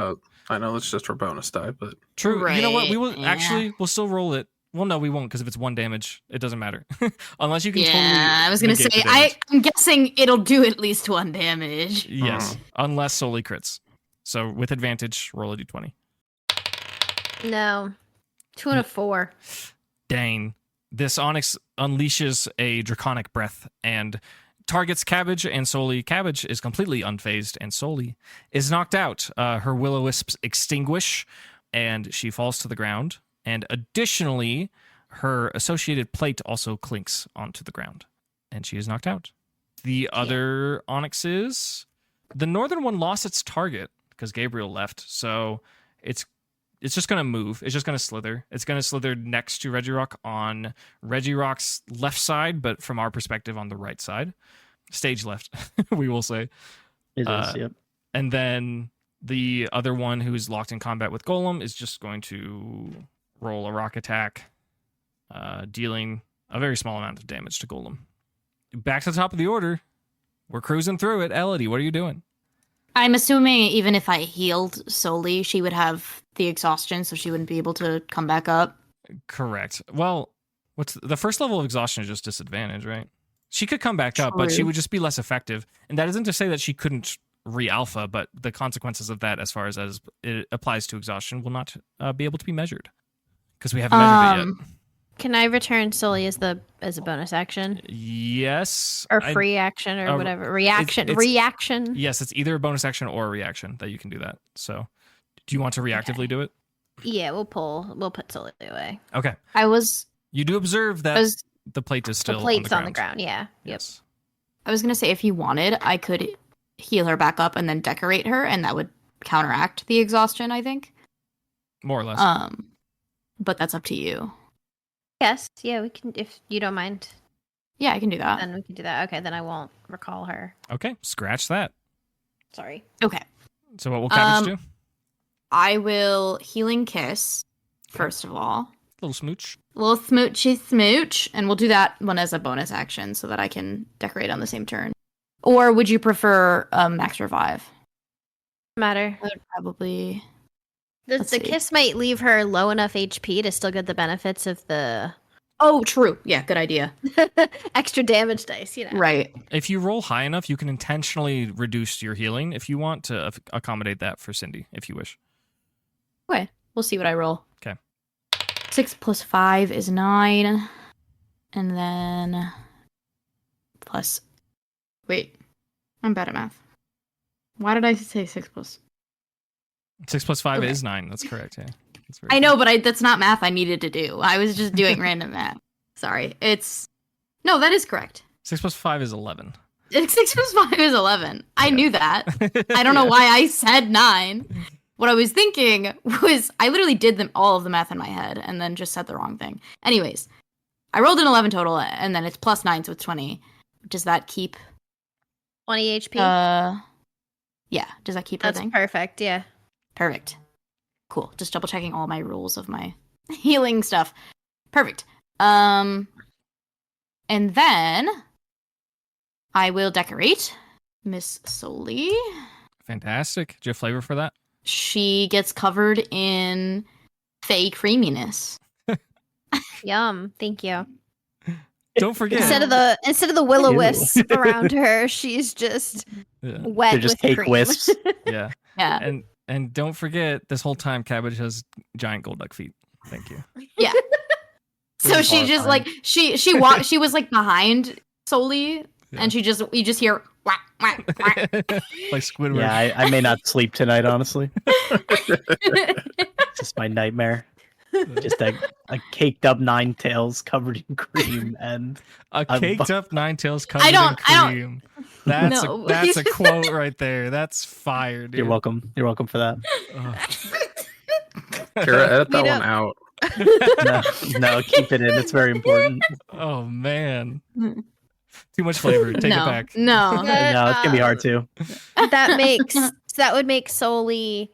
I know it's just for bonus die, but True. You know what? We will Right, actually, we'll still roll it. Well, no, we won't, because if it's 1 damage, it doesn't matter. Unless you can Yeah, totally I was gonna negate say the damage. I'm guessing it'll do at least 1 damage. Yes, unless Soli crits. So with advantage, roll a d20. No. 2 and a 4. Dang. This Onyx unleashes a draconic breath and targets Cabbage and Soli. Cabbage is completely unfazed, and Soli is knocked out. Her will-o-wisps extinguish, and she falls to the ground. And additionally, her associated plate also clinks onto the ground, and she is knocked out. The other Onyxes, the northern one lost its target because Gabriel left, so it's just going to move. It's just going to slither. It's going to slither next to Reggie Rock on Reggie Rock's left side, but from our perspective on the right side. Stage left, we will say. It is, yep. And then the other one who's locked in combat with Golem is just going to roll a rock attack, dealing a very small amount of damage to Golem. Back to the top of the order. We're cruising through it. Elodie, what are you doing? I'm assuming even if I healed Soli, she would have the exhaustion, so she wouldn't be able to come back up. Correct. Well, what's the first level of exhaustion is just disadvantage, right? She could come back up, but she True. would just be less effective. And that isn't to say that she couldn't re-alpha, but the consequences of that, as far as it applies to exhaustion, will not be able to be measured because we haven't measured it yet. Can I return Sully as a bonus action? Yes. Or free action or whatever. Reaction. it's- Reaction. Yes, it's either a bonus action or a reaction that you can do that. So, do you want to reactively do it? Yeah, we'll put Sully away. Okay. You do observe that the plate is still The plate's on the ground. Yeah. Yep. Yes. I was gonna say if you wanted, I could heal her back up and then decorate her, and that would counteract the exhaustion, I think. More or less. But that's up to you. Yes. Yeah, we can, if you don't mind. Yeah, I can do that. Then we can do that. Okay, then I won't recall her. Okay. Scratch that. Sorry. Okay. So, what will Cabbage do? I will healing kiss, first of all. Little smooch. Little smoochy smooch, and we'll do that one as a bonus action so that I can decorate on the same turn. Or would you prefer max revive? Matter. I would probably. The Let's see. kiss might leave her low enough HP to still get the benefits of the Oh, true. Yeah, good idea. extra damage dice, you know. Right. If you roll high enough, you can intentionally reduce your healing if you want to accommodate that for Cindy, if you wish. Okay, we'll see what I roll. Okay. 6 + 5 is 9. And then plus. Wait, I'm bad at math. Why did I say 6 plus? 6 plus 5 Okay. is 9. That's correct. Yeah. That's very I good. know, but that's not math I needed to do. I was just doing random math. Sorry. No, that is correct. 6 plus 5 is 11. 6 plus 5 is 11. I Yeah. knew that. I don't know Yeah. why I said 9. What I was thinking was I literally did all of the math in my head and then just said the wrong thing. Anyways, I rolled an 11 total and then it's plus 9, so it's 20. Does that keep 20 HP. Yeah, does that keep That's everything? perfect. Yeah. Perfect. Cool. Just double checking all my rules of my healing stuff. Perfect. And then I will decorate Miss Soli. Fantastic. Do you have flavor for that? She gets covered in fey creaminess. Yum. Thank you. Don't forget. Instead of the will o Ew. wisp around her, she's just Yeah. wet They're just with cake cream. wisps. Yeah. Yeah. And don't forget, this whole time Cabbage has giant gold duck feet. Thank you. Yeah. So This is she just horrifying. like she was like behind Soli, Yeah. and you just hear whack, whack, whack. Like Squidward. Yeah, I may not sleep tonight, honestly. Just my nightmare. Just a caked up nine tails covered in cream and A I'm caked bu- up nine tails covered I in don't- cream. That's No. that's a quote right there. That's fire, dude. you're welcome. You're welcome for that. Kara, edit that We one don't- out. No, keep it in. It's very important. Oh man. Too much flavor. Take no, it back. No. Yeah. No, it's gonna be hard too. That would make solely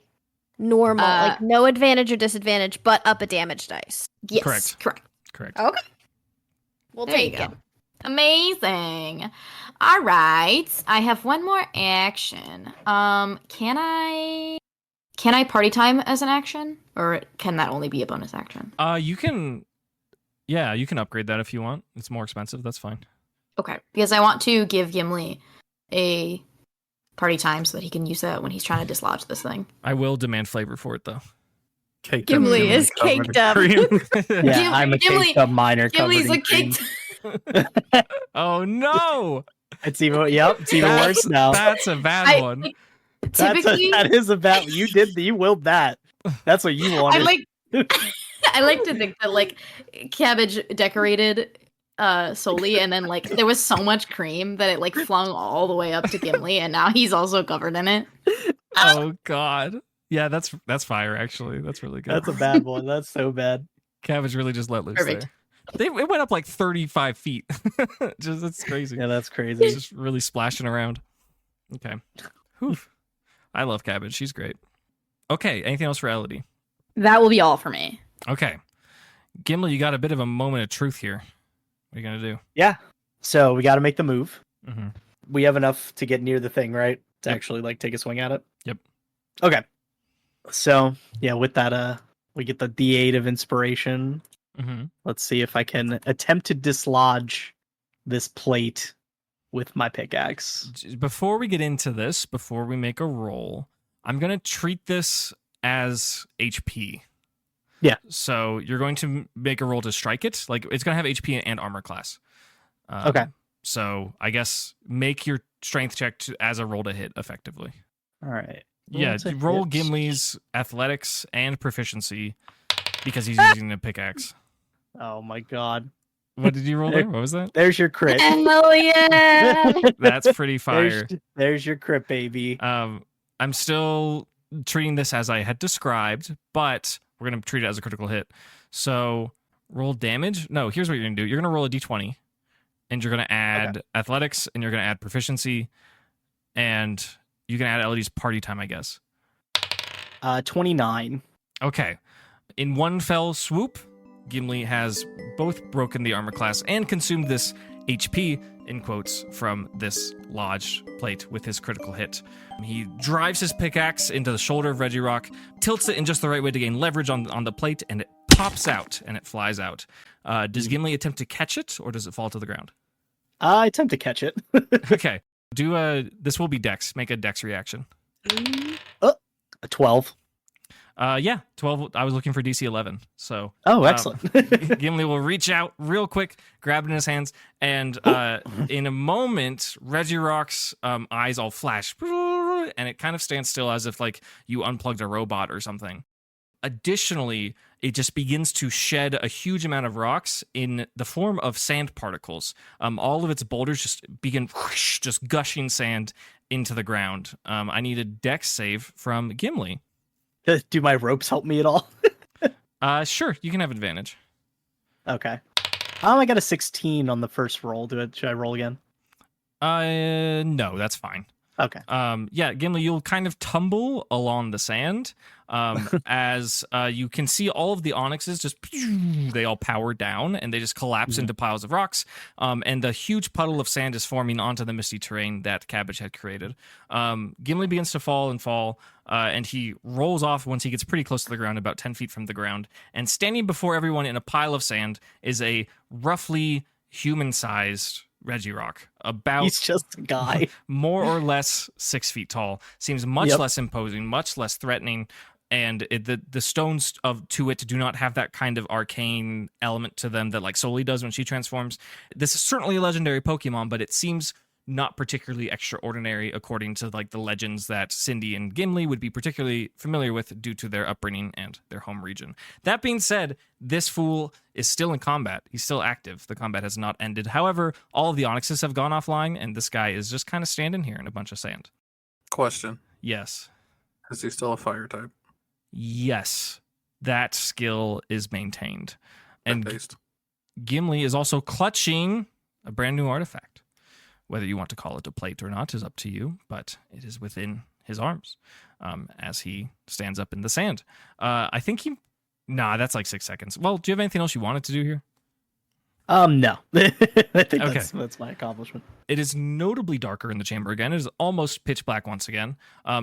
normal, like no advantage or disadvantage, but up a damage dice. Yes. Correct. Correct. Correct. Okay. We'll There you take go. it. Amazing. All right. I have one more action. Can I party time as an action, or can that only be a bonus action? You can upgrade that if you want. It's more expensive. That's fine. Okay, because I want to give Gimli a party time so that he can use that when he's trying to dislodge this thing. I will demand flavor for it though. Caked Gimli Gimli is covered caked in up. cream. Yeah, I'm a Gimli- caked up miner covered Gimli's in a cream. caked. Oh no! It's even worse now. That's a bad one. Typically, That is about you willed that. That's what you wanted. I like to think that like Cabbage decorated solely, and then like there was so much cream that it like flung all the way up to Gimli, and now he's also covered in it. Oh god. Yeah, that's fire actually. That's really good. That's a bad one. That's so bad. Cabbage really just let loose Perfect. there. It went up like 35 feet. It's crazy. Yeah, that's It's crazy. just really splashing around. Okay. Whew. I love Cabbage. She's great. Okay, anything else for Elodie? That will be all for me. Okay. Gimli, you got a bit of a moment of truth here. What are you going to do? Yeah. So we got to make the move. Mm-hmm. We have enough to get near the thing, right? To Yep. actually like take a swing at it. Yep. Okay. So yeah, with that, we get the D8 of inspiration. Mm-hmm. Let's see if I can attempt to dislodge this plate with my pickaxe. Before we get into this, before we make a roll, I'm going to treat this as HP. Yeah. So you're going to make a roll to strike it. Like it's going to have HP and armor class. Okay. So I guess make your strength check as a roll to hit effectively. All right. Yeah, Roll to roll hit. Gimli's athletics and proficiency because he's using the pickaxe. Oh my god. What did you roll there? What was that? There's your crit. Hell yeah! That's pretty fire. There's your crit, baby. I'm still treating this as I had described, but we're going to treat it as a critical hit. So roll damage. No, here's what you're going to do. You're going to roll a d20, and you're going to add athletics, and you're going to add proficiency, and you can add Elodie's party time, I guess. 29. Okay. In one fell swoop, Gimli has both broken the armor class and consumed this HP, in quotes, from this lodged plate with his critical hit. He drives his pickaxe into the shoulder of Regirock, tilts it in just the right way to gain leverage on the plate, and it pops out and it flies out. Does Gimli attempt to catch it, or does it fall to the ground? I attempt to catch it. Okay. This will be Dex. Make a Dex reaction. A 12. Yeah, 12. I was looking for DC 11. So, Oh, excellent. Gimli will reach out real quick, grab it in his hands, and in a moment, Regirock's eyes all flash, and it kind of stands still as if like you unplugged a robot or something. Additionally, it just begins to shed a huge amount of rocks in the form of sand particles. All of its boulders just begin just gushing sand into the ground. I need a dex save from Gimli. Do my ropes help me at all? Sure, you can have advantage. Okay. I got a 16 on the first roll. Should I roll again? No, that's fine. Okay. Yeah, Gimli, you'll kind of tumble along the sand as you can see all of the onyxes just they all power down and they just collapse into piles of rocks. And the huge puddle of sand is forming onto the misty terrain that Cabbage had created. Gimli begins to fall, and he rolls off once he gets pretty close to the ground, about 10 feet from the ground. And standing before everyone in a pile of sand is a roughly human-sized Regirock, about He's just a guy. more or less 6 feet tall. Seems much less imposing, much less threatening, and the stones to it do not have that kind of arcane element to them that like Soli does when she transforms. This is certainly a legendary Pokemon, but it seems not particularly extraordinary according to like the legends that Cindy and Gimli would be particularly familiar with due to their upbringing and their home region. That being said, this fool is still in combat. He's still active. The combat has not ended. However, all of the onyxes have gone offline, and this guy is just kind of standing here in a bunch of sand. Question. Yes. Is he still a fire type? Yes. That skill is maintained. And Taste. Gimli is also clutching a brand new artifact. Whether you want to call it a plate or not is up to you, but it is within his arms as he stands up in the sand. I think he... Nah, that's like 6 seconds. Well, do you have anything else you wanted to do here? No. I think Okay. that's my accomplishment. It is notably darker in the chamber again. It is almost pitch black once again.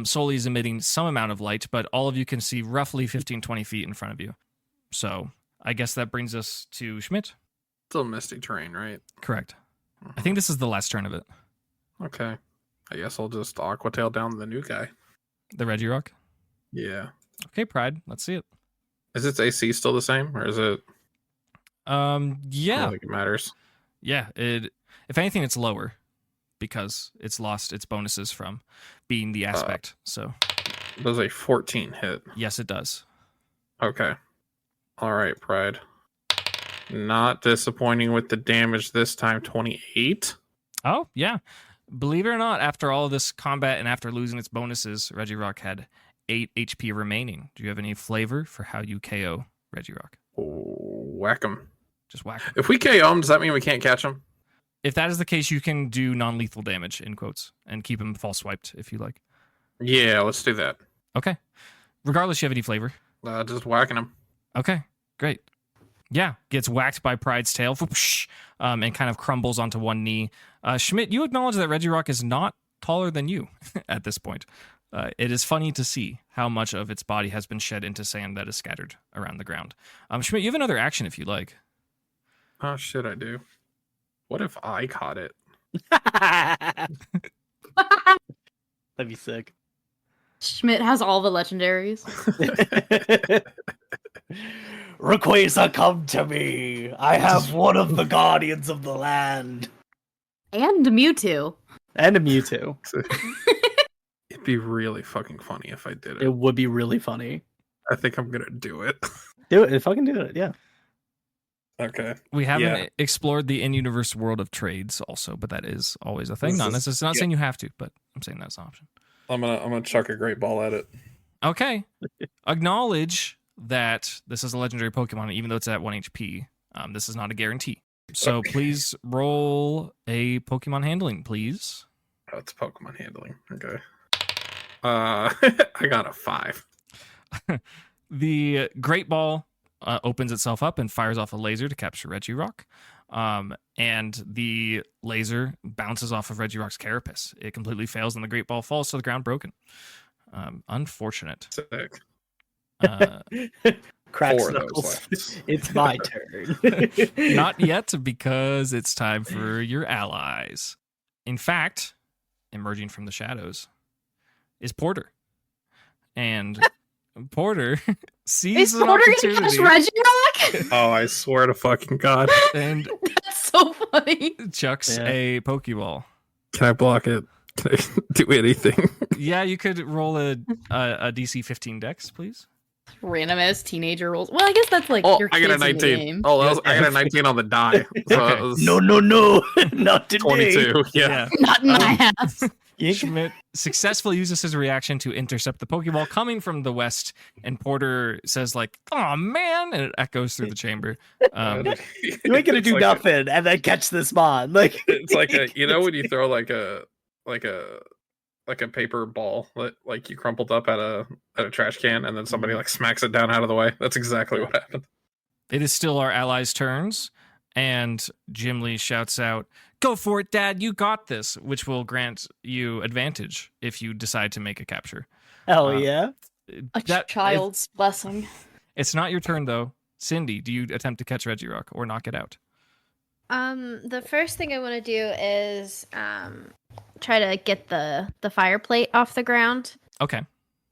Soli is emitting some amount of light, but all of you can see roughly 15, 20 feet in front of you. So I guess that brings us to Schmidt. Still misty terrain, right? Correct. I think this is the last turn of it. Okay. I guess I'll just Aqua Tail down the new guy. The Regirock? Yeah. Okay, Pride. Let's see it. Is its AC still the same, or is it? I Yeah. don't think it matters. Yeah. If anything, it's lower because it's lost its bonuses from being the aspect. So, Does a 14 hit? yes, it does. Okay. All right, Pride. Not disappointing with the damage this time. 28. Oh, yeah. Believe it or not, after all of this combat and after losing its bonuses, Regirock had 8 HP remaining. Do you have any flavor for how you KO Regirock? Whack him. Just whack him. If we KO him, does that mean we can't catch him? If that is the case, you can do non-lethal damage, in quotes, and keep him false swiped if you like. Yeah, let's do that. Okay. Regardless, you have any flavor. Just whacking him. Okay, great. Yeah, gets whacked by Pride's tail, and kind of crumbles onto one knee. Schmidt, you acknowledge that Regirock is not taller than you at this point. It is funny to see how much of its body has been shed into sand that is scattered around the ground. Schmidt, you have another action if you'd like. Oh, shit, I do. What if I caught it? That'd be sick. Schmidt has all the legendaries. Rayquaza, come to me. I have one of the guardians of the land. And Mewtwo. And a Mewtwo. It'd be really fucking funny if I did it. It would be really funny. I think I'm gonna do it. Do it. If I can do it, yeah. Okay. We haven't explored the in-universe world of trades also, but that is always a thing. Not saying you have to, but I'm saying that's an option. I'm gonna chuck a great ball at it. Okay. Acknowledge that this is a legendary Pokemon, even though it's at 1 HP. This is not a guarantee. So Okay. please roll a Pokemon handling, please. Oh, it's Pokemon handling. Okay. I got a 5. The Great Ball opens itself up and fires off a laser to capture Regirock. And the laser bounces off of Regirock's carapace. It completely fails, and the Great Ball falls to the ground broken. Unfortunate. Sick. Cracks 4 of those knuckles. left. It's my turn. Not yet, because it's time for your allies. In fact, emerging from the shadows is Porter. And Porter Is sees an Porter gonna catch opportunity Regirock? Oh, I swear to fucking God. and That's so funny. chucks Yeah. a Pokeball. Can I block it? Can I do anything? Yeah, you could roll a DC 15 Dex, please. Random ass teenager rolls. Well, I guess that's like Oh, your I got a kids in the 19. game. Oh, I got a 19 on the die. So Okay. it was No, not today. 22. Yeah. Not in my house. Schmidt successfully uses his reaction to intercept the Pokeball coming from the west, and Porter says like, "Oh man," and it echoes through the chamber. You ain't gonna do nothing and then catch this mon. Like It's like a, you know, when you throw like a paper ball that like you crumpled up at a trash can, and then somebody like smacks it down out of the way. That's exactly what happened. It is still our allies' turns, and Jimli shouts out, "Go for it, Dad! You got this!" Which will grant you advantage if you decide to make a capture. hell yeah. A child's blessing. It's not your turn though. Cindy, do you attempt to catch Regirock or knock it out? The first thing I want to do is try to get the fire plate off the ground. Okay.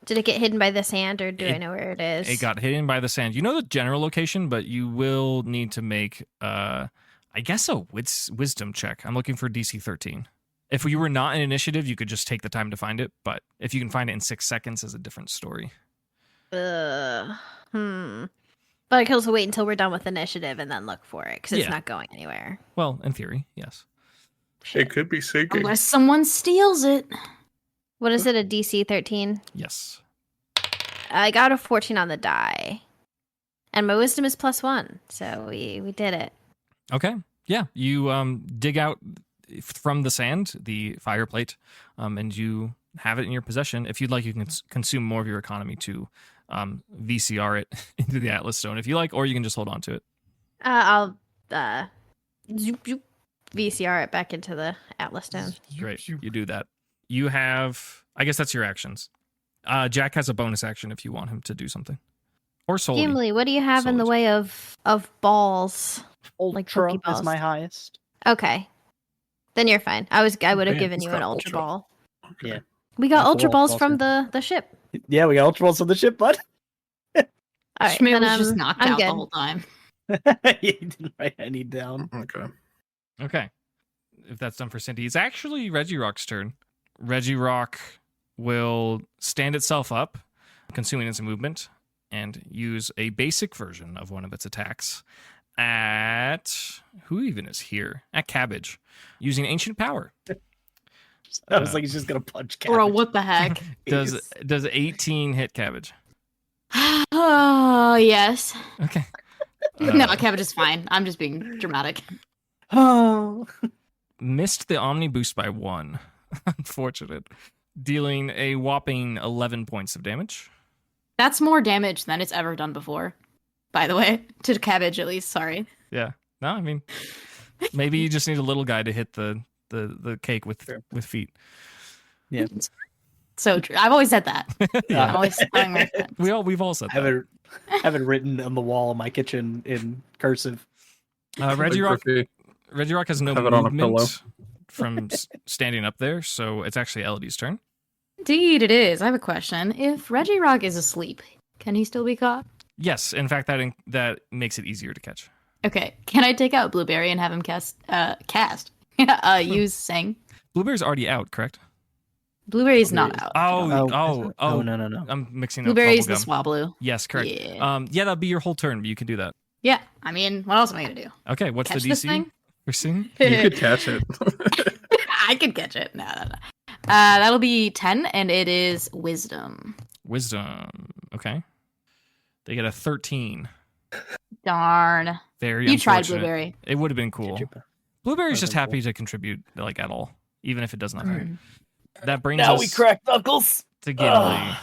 Did it get hidden by the sand, or do I know where it is? It got hidden by the sand. You know the general location, but you will need to make, I guess, a wisdom check. I'm looking for DC 13. If you were not in initiative, you could just take the time to find it. But if you can find it in 6 seconds, is a different story. But I can also wait until we're done with initiative and then look for it, because it's Yeah. not going anywhere. Well, in theory, yes. It could be sinking. Unless someone steals it. What is it, a DC 13? Yes. I got a 14 on the die. And my wisdom is +1, so we did it. Okay. Yeah. You dig out from the sand the fire plate, and you have it in your possession. If you'd like, you can consume more of your economy to VCR it into the Atlas Stone if you like, or you can just hold on to it. I'll zoop, zoop, VCR it back into the Atlas Stone. Great. You do that. You have, I guess that's your actions. Jack has a bonus action if you want him to do something. Or Solly. Gimli, what do you have in the Solid. way of balls? Like Ultra is Pokeballs. my highest. Okay. Then you're fine. I would have Yeah, given he's you an got Ultra Ultra. Ball. Yeah. We got That's Ultra the Balls Ultra from Balls. the ship. Yeah, we got Ultra Balls on the ship, bud. All right, Schmidt then was just knocked I'm out good. the whole time. He didn't write any down. Okay. Okay. If that's done for Cindy, it's actually Regirock's turn. Regirock will stand itself up, consuming its movement, and use a basic version of one of its attacks at who even is here? At Cabbage, using Ancient Power. I was like, he's just gonna punch Bro, Cabbage. what the heck? Does 18 hit Cabbage? Oh, yes. Okay. No, Cabbage is fine. I'm just being dramatic. Oh. Missed the Omni boost by 1. Unfortunate. Dealing a whopping 11 points of damage. That's more damage than it's ever done before. By the way, to Cabbage at least. Sorry. Yeah. No, I mean, maybe you just need a little guy to hit the cake with Sure. with feet. Yeah. So true. I've always said that. I'm Yeah. always telling my friends. We've all said that. have it written on the wall of my kitchen in cursive. Regirock has no Have it on a pillow. movement from standing up there, so it's actually Elodie's turn. Indeed, it is. I have a question. If Regirock is asleep, can he still be caught? Yes, in fact, that makes it easier to catch. Okay. Can I take out Blueberry and have him use Sing? Blueberry's already out, correct? Blueberry's not out. Oh, No. I'm mixing up Blueberry's the bubblegum. Swablu. Yes, correct. Yeah. Yeah, that'll be your whole turn, but you can do that. Yeah. I mean, what else am I gonna do? Okay, what's Catch the this DC? thing? For Sing? You could catch it. I could catch it. No. That'll be 10, and it is Wisdom. Wisdom. Okay. They get a 13. Darn. Very You tried unfortunate. Blueberry. It would have been cool. Blueberry's Would've just been happy to contribute, like, at all, even if it does nothing. That brings Now us we crack knuckles. to Gimli. Ugh.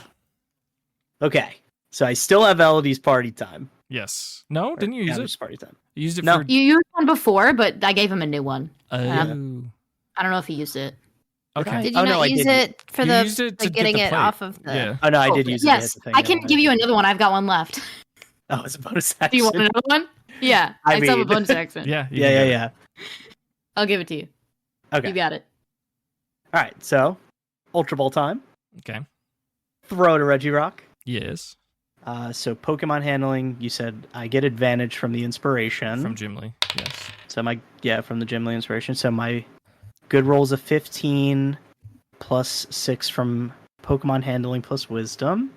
Okay, so I still have Elodie's party time. Yes. No, didn't you use Cabbage's it? party time. You used it No. for... You used one before, but I gave him a new one. Oh. I don't know if he used it. Okay. Did you Oh, no, not I use didn't. it for You the used it to like get getting the it plate. off of the? Yeah. Oh no, I did use it. Yes, to hit the I thing. can give you another one. I've got one left. Oh, it's a bonus Do action. you want another one? Yeah, I I still have a mean- bonus action. Yeah. you can do it. Yeah. I'll give it to you. Okay. You got it. All right. So, Ultra Ball time. Okay. Throw to Regirock. Yes. So Pokemon handling, you said I get advantage from the inspiration. From Jimli, yes. So from the Jimli inspiration. So my good roll's a 15 plus 6 from Pokemon handling plus wisdom.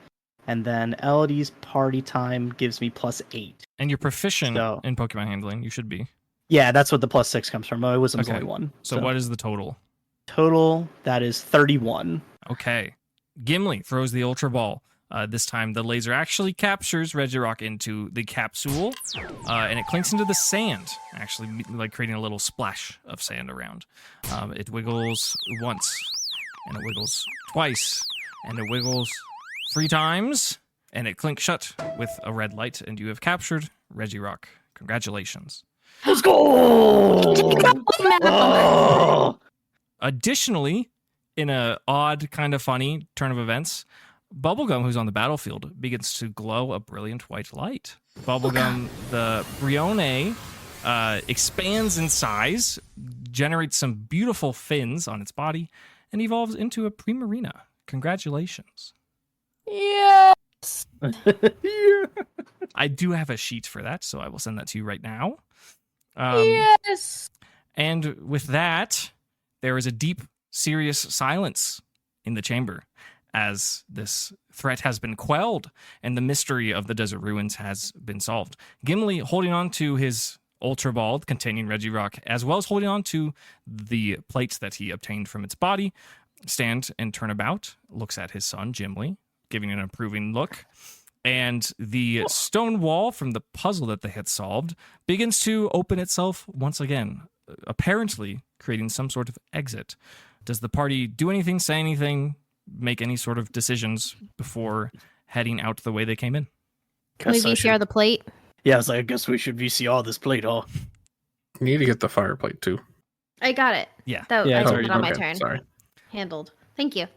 And then Elodie's party time gives me plus 8. And you're proficient So- in Pokemon handling. You should be. Yeah, that's what the plus 6 comes from. My wisdom's Okay. only 1. So what is the total? Total, that is 31. Okay. Gimli throws the Ultra Ball. This time, the laser actually captures Regirock into the capsule, and it clinks into the sand, actually like creating a little splash of sand around. It wiggles once, and it wiggles twice, and it wiggles 3 times, and it clinks shut with a red light, and you have captured Regirock. Congratulations. Let's go! Oh! Additionally, in a odd, kind of funny turn of events, Bubblegum, who's on the battlefield, begins to glow a brilliant white light. Bubblegum, the Brione, expands in size, generates some beautiful fins on its body, and evolves into a Primarina. Congratulations. Yes. Yeah. I do have a sheet for that, so I will send that to you right now. Yes. And with that, there is a deep, serious silence in the chamber as this threat has been quelled and the mystery of the desert ruins has been solved. Gimli, holding on to his Ultra Ball containing Regirock, as well as holding on to the plates that he obtained from its body, stand and turn about, looks at his son, Jimli, giving an approving look. And the stone wall from the puzzle that they had solved begins to open itself once again, apparently creating some sort of exit. Does the party do anything, say anything, make any sort of decisions before heading out the way they came in? Can we VCR the plate? Yeah, I was like, I guess we should VCR this plate, huh? You need to get the fire plate too. I got it. Yeah. That, Yeah, I it's took already- it on my okay, turn. Sorry. Handled. Thank you.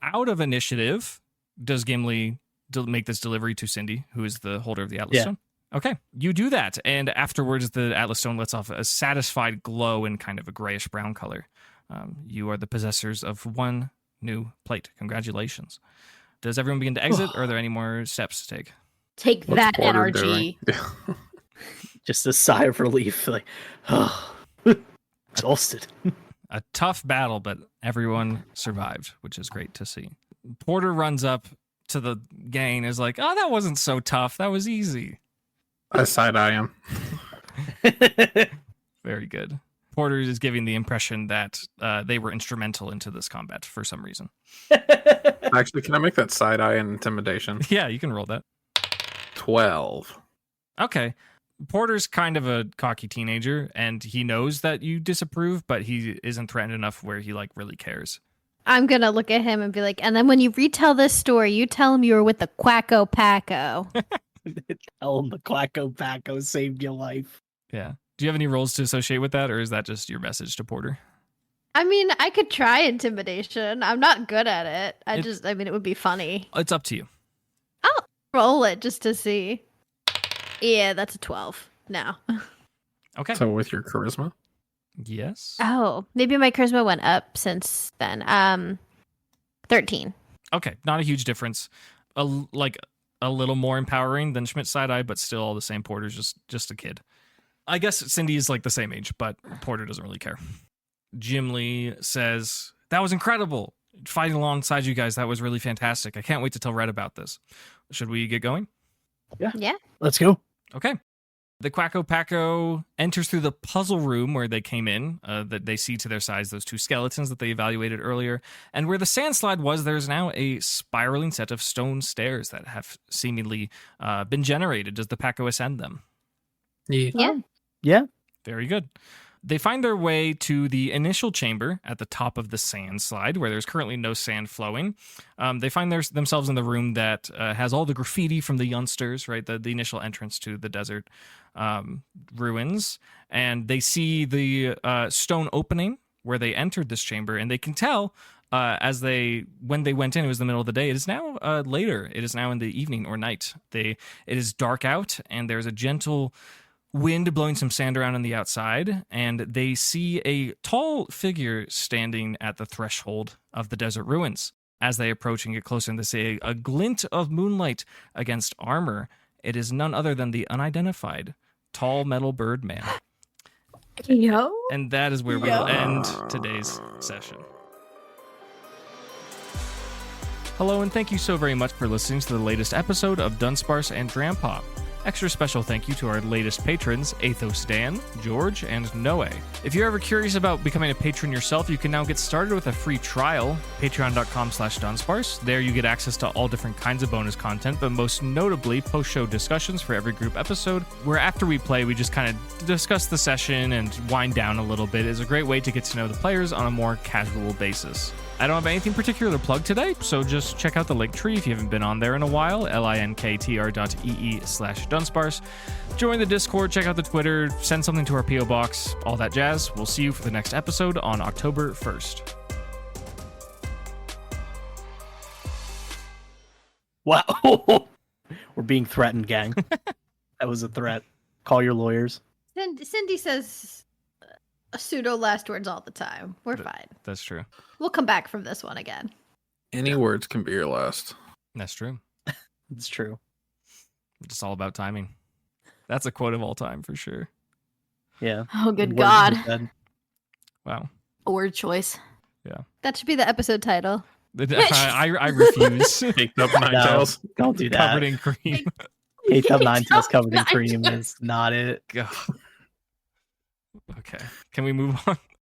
Out of initiative, does Gimli make this delivery to Cindy, who is the holder of the Atlas Yeah. Stone? Okay, you do that, and afterwards the Atlas Stone lets off a satisfied glow in kind of a grayish-brown color. You are the possessors of one new plate. Congratulations. Does everyone begin to exit, or are there any more steps to take? Take What's that, Porter NRG. doing? Just a sigh of relief, like, oh, exhausted. A tough battle, but everyone survived, which is great to see. Porter runs up to the gang and is like, oh, that wasn't so tough. That was easy. I side-eye him. Very good. Porter is giving the impression that they were instrumental into this combat for some reason. Actually, can I make that side-eye and intimidation? Yeah, you can roll that. 12. Okay. Porter's kind of a cocky teenager, and he knows that you disapprove, but he isn't threatened enough where he like really cares. I'm going to look at him and be like, and then when you retell this story, you tell him you were with the Quacko Packo. Tell him the Quacko Packo saved your life. Yeah. Do you have any roles to associate with that, or is that just your message to Porter? I mean, I could try intimidation. I'm not good at it. I mean, it would be funny. It's up to you. I'll roll it just to see. Yeah, that's a 12 now. Okay. So with your charisma? Yes. Oh, maybe my charisma went up since then. 13. Okay. Not a huge difference. A little more empowering than Schmidt's side eye, but still all the same. Porter's just a kid. I guess Cindy is like the same age, but Porter doesn't really care. Jimli says, that was incredible. Fighting alongside you guys, that was really fantastic. I can't wait to tell Red about this. Should we get going? Yeah. Let's go. Okay. The Quacko Packo enters through the puzzle room where they came in, that they see to their sides those 2 skeletons that they evaluated earlier. And where the sand slide was, there's now a spiraling set of stone stairs that have seemingly been generated. Does the Packo ascend them? Yeah. Yeah. Very good. They find their way to the initial chamber at the top of the sand slide, where there's currently no sand flowing. They find themselves in the room that has all the graffiti from the Youngsters, right? The initial entrance to the desert ruins. And they see the stone opening where they entered this chamber, and they can tell when they went in, it was the middle of the day. It is now later. It is now in the evening or night. It is dark out, and there's a gentle wind blowing some sand around on the outside, and they see a tall figure standing at the threshold of the desert ruins. As they approach and get closer and they see a glint of moonlight against armor, it is none other than the unidentified tall metal bird man. Yo. And that is where we will end today's session. Hello, and thank you so very much for listening to the latest episode of Dunsparce and Drampa. Extra special thank you to our latest patrons, Athos Dan, George, and Noe. If you're ever curious about becoming a patron yourself, you can now get started with a free trial, patreon.com/Dunsparce. There you get access to all different kinds of bonus content, but most notably post-show discussions for every group episode, where after we play, we just kind of discuss the session and wind down a little bit. It's a great way to get to know the players on a more casual basis. I don't have anything particular to plug today, so just check out the link tree if you haven't been on there in a while, linktr.ee/Dunsparce. Join the Discord, check out the Twitter, send something to our P.O. Box, all that jazz. We'll see you for the next episode on October 1st. Wow. We're being threatened, gang. That was a threat. Call your lawyers. Cindy says pseudo last words all the time. We're fine. That's true. We'll come back from this one again. Any words can be your last. That's true. It's true. It's all about timing. That's a quote of all time for sure. Yeah. Oh, good Words God. are said. Wow. A word choice. That should be the episode title. I refuse. Caked up nine tails. Don't do that. Covered in cream. Caked up nine tails covered in Nine cream tails. is not it. God. Okay. Can we move on?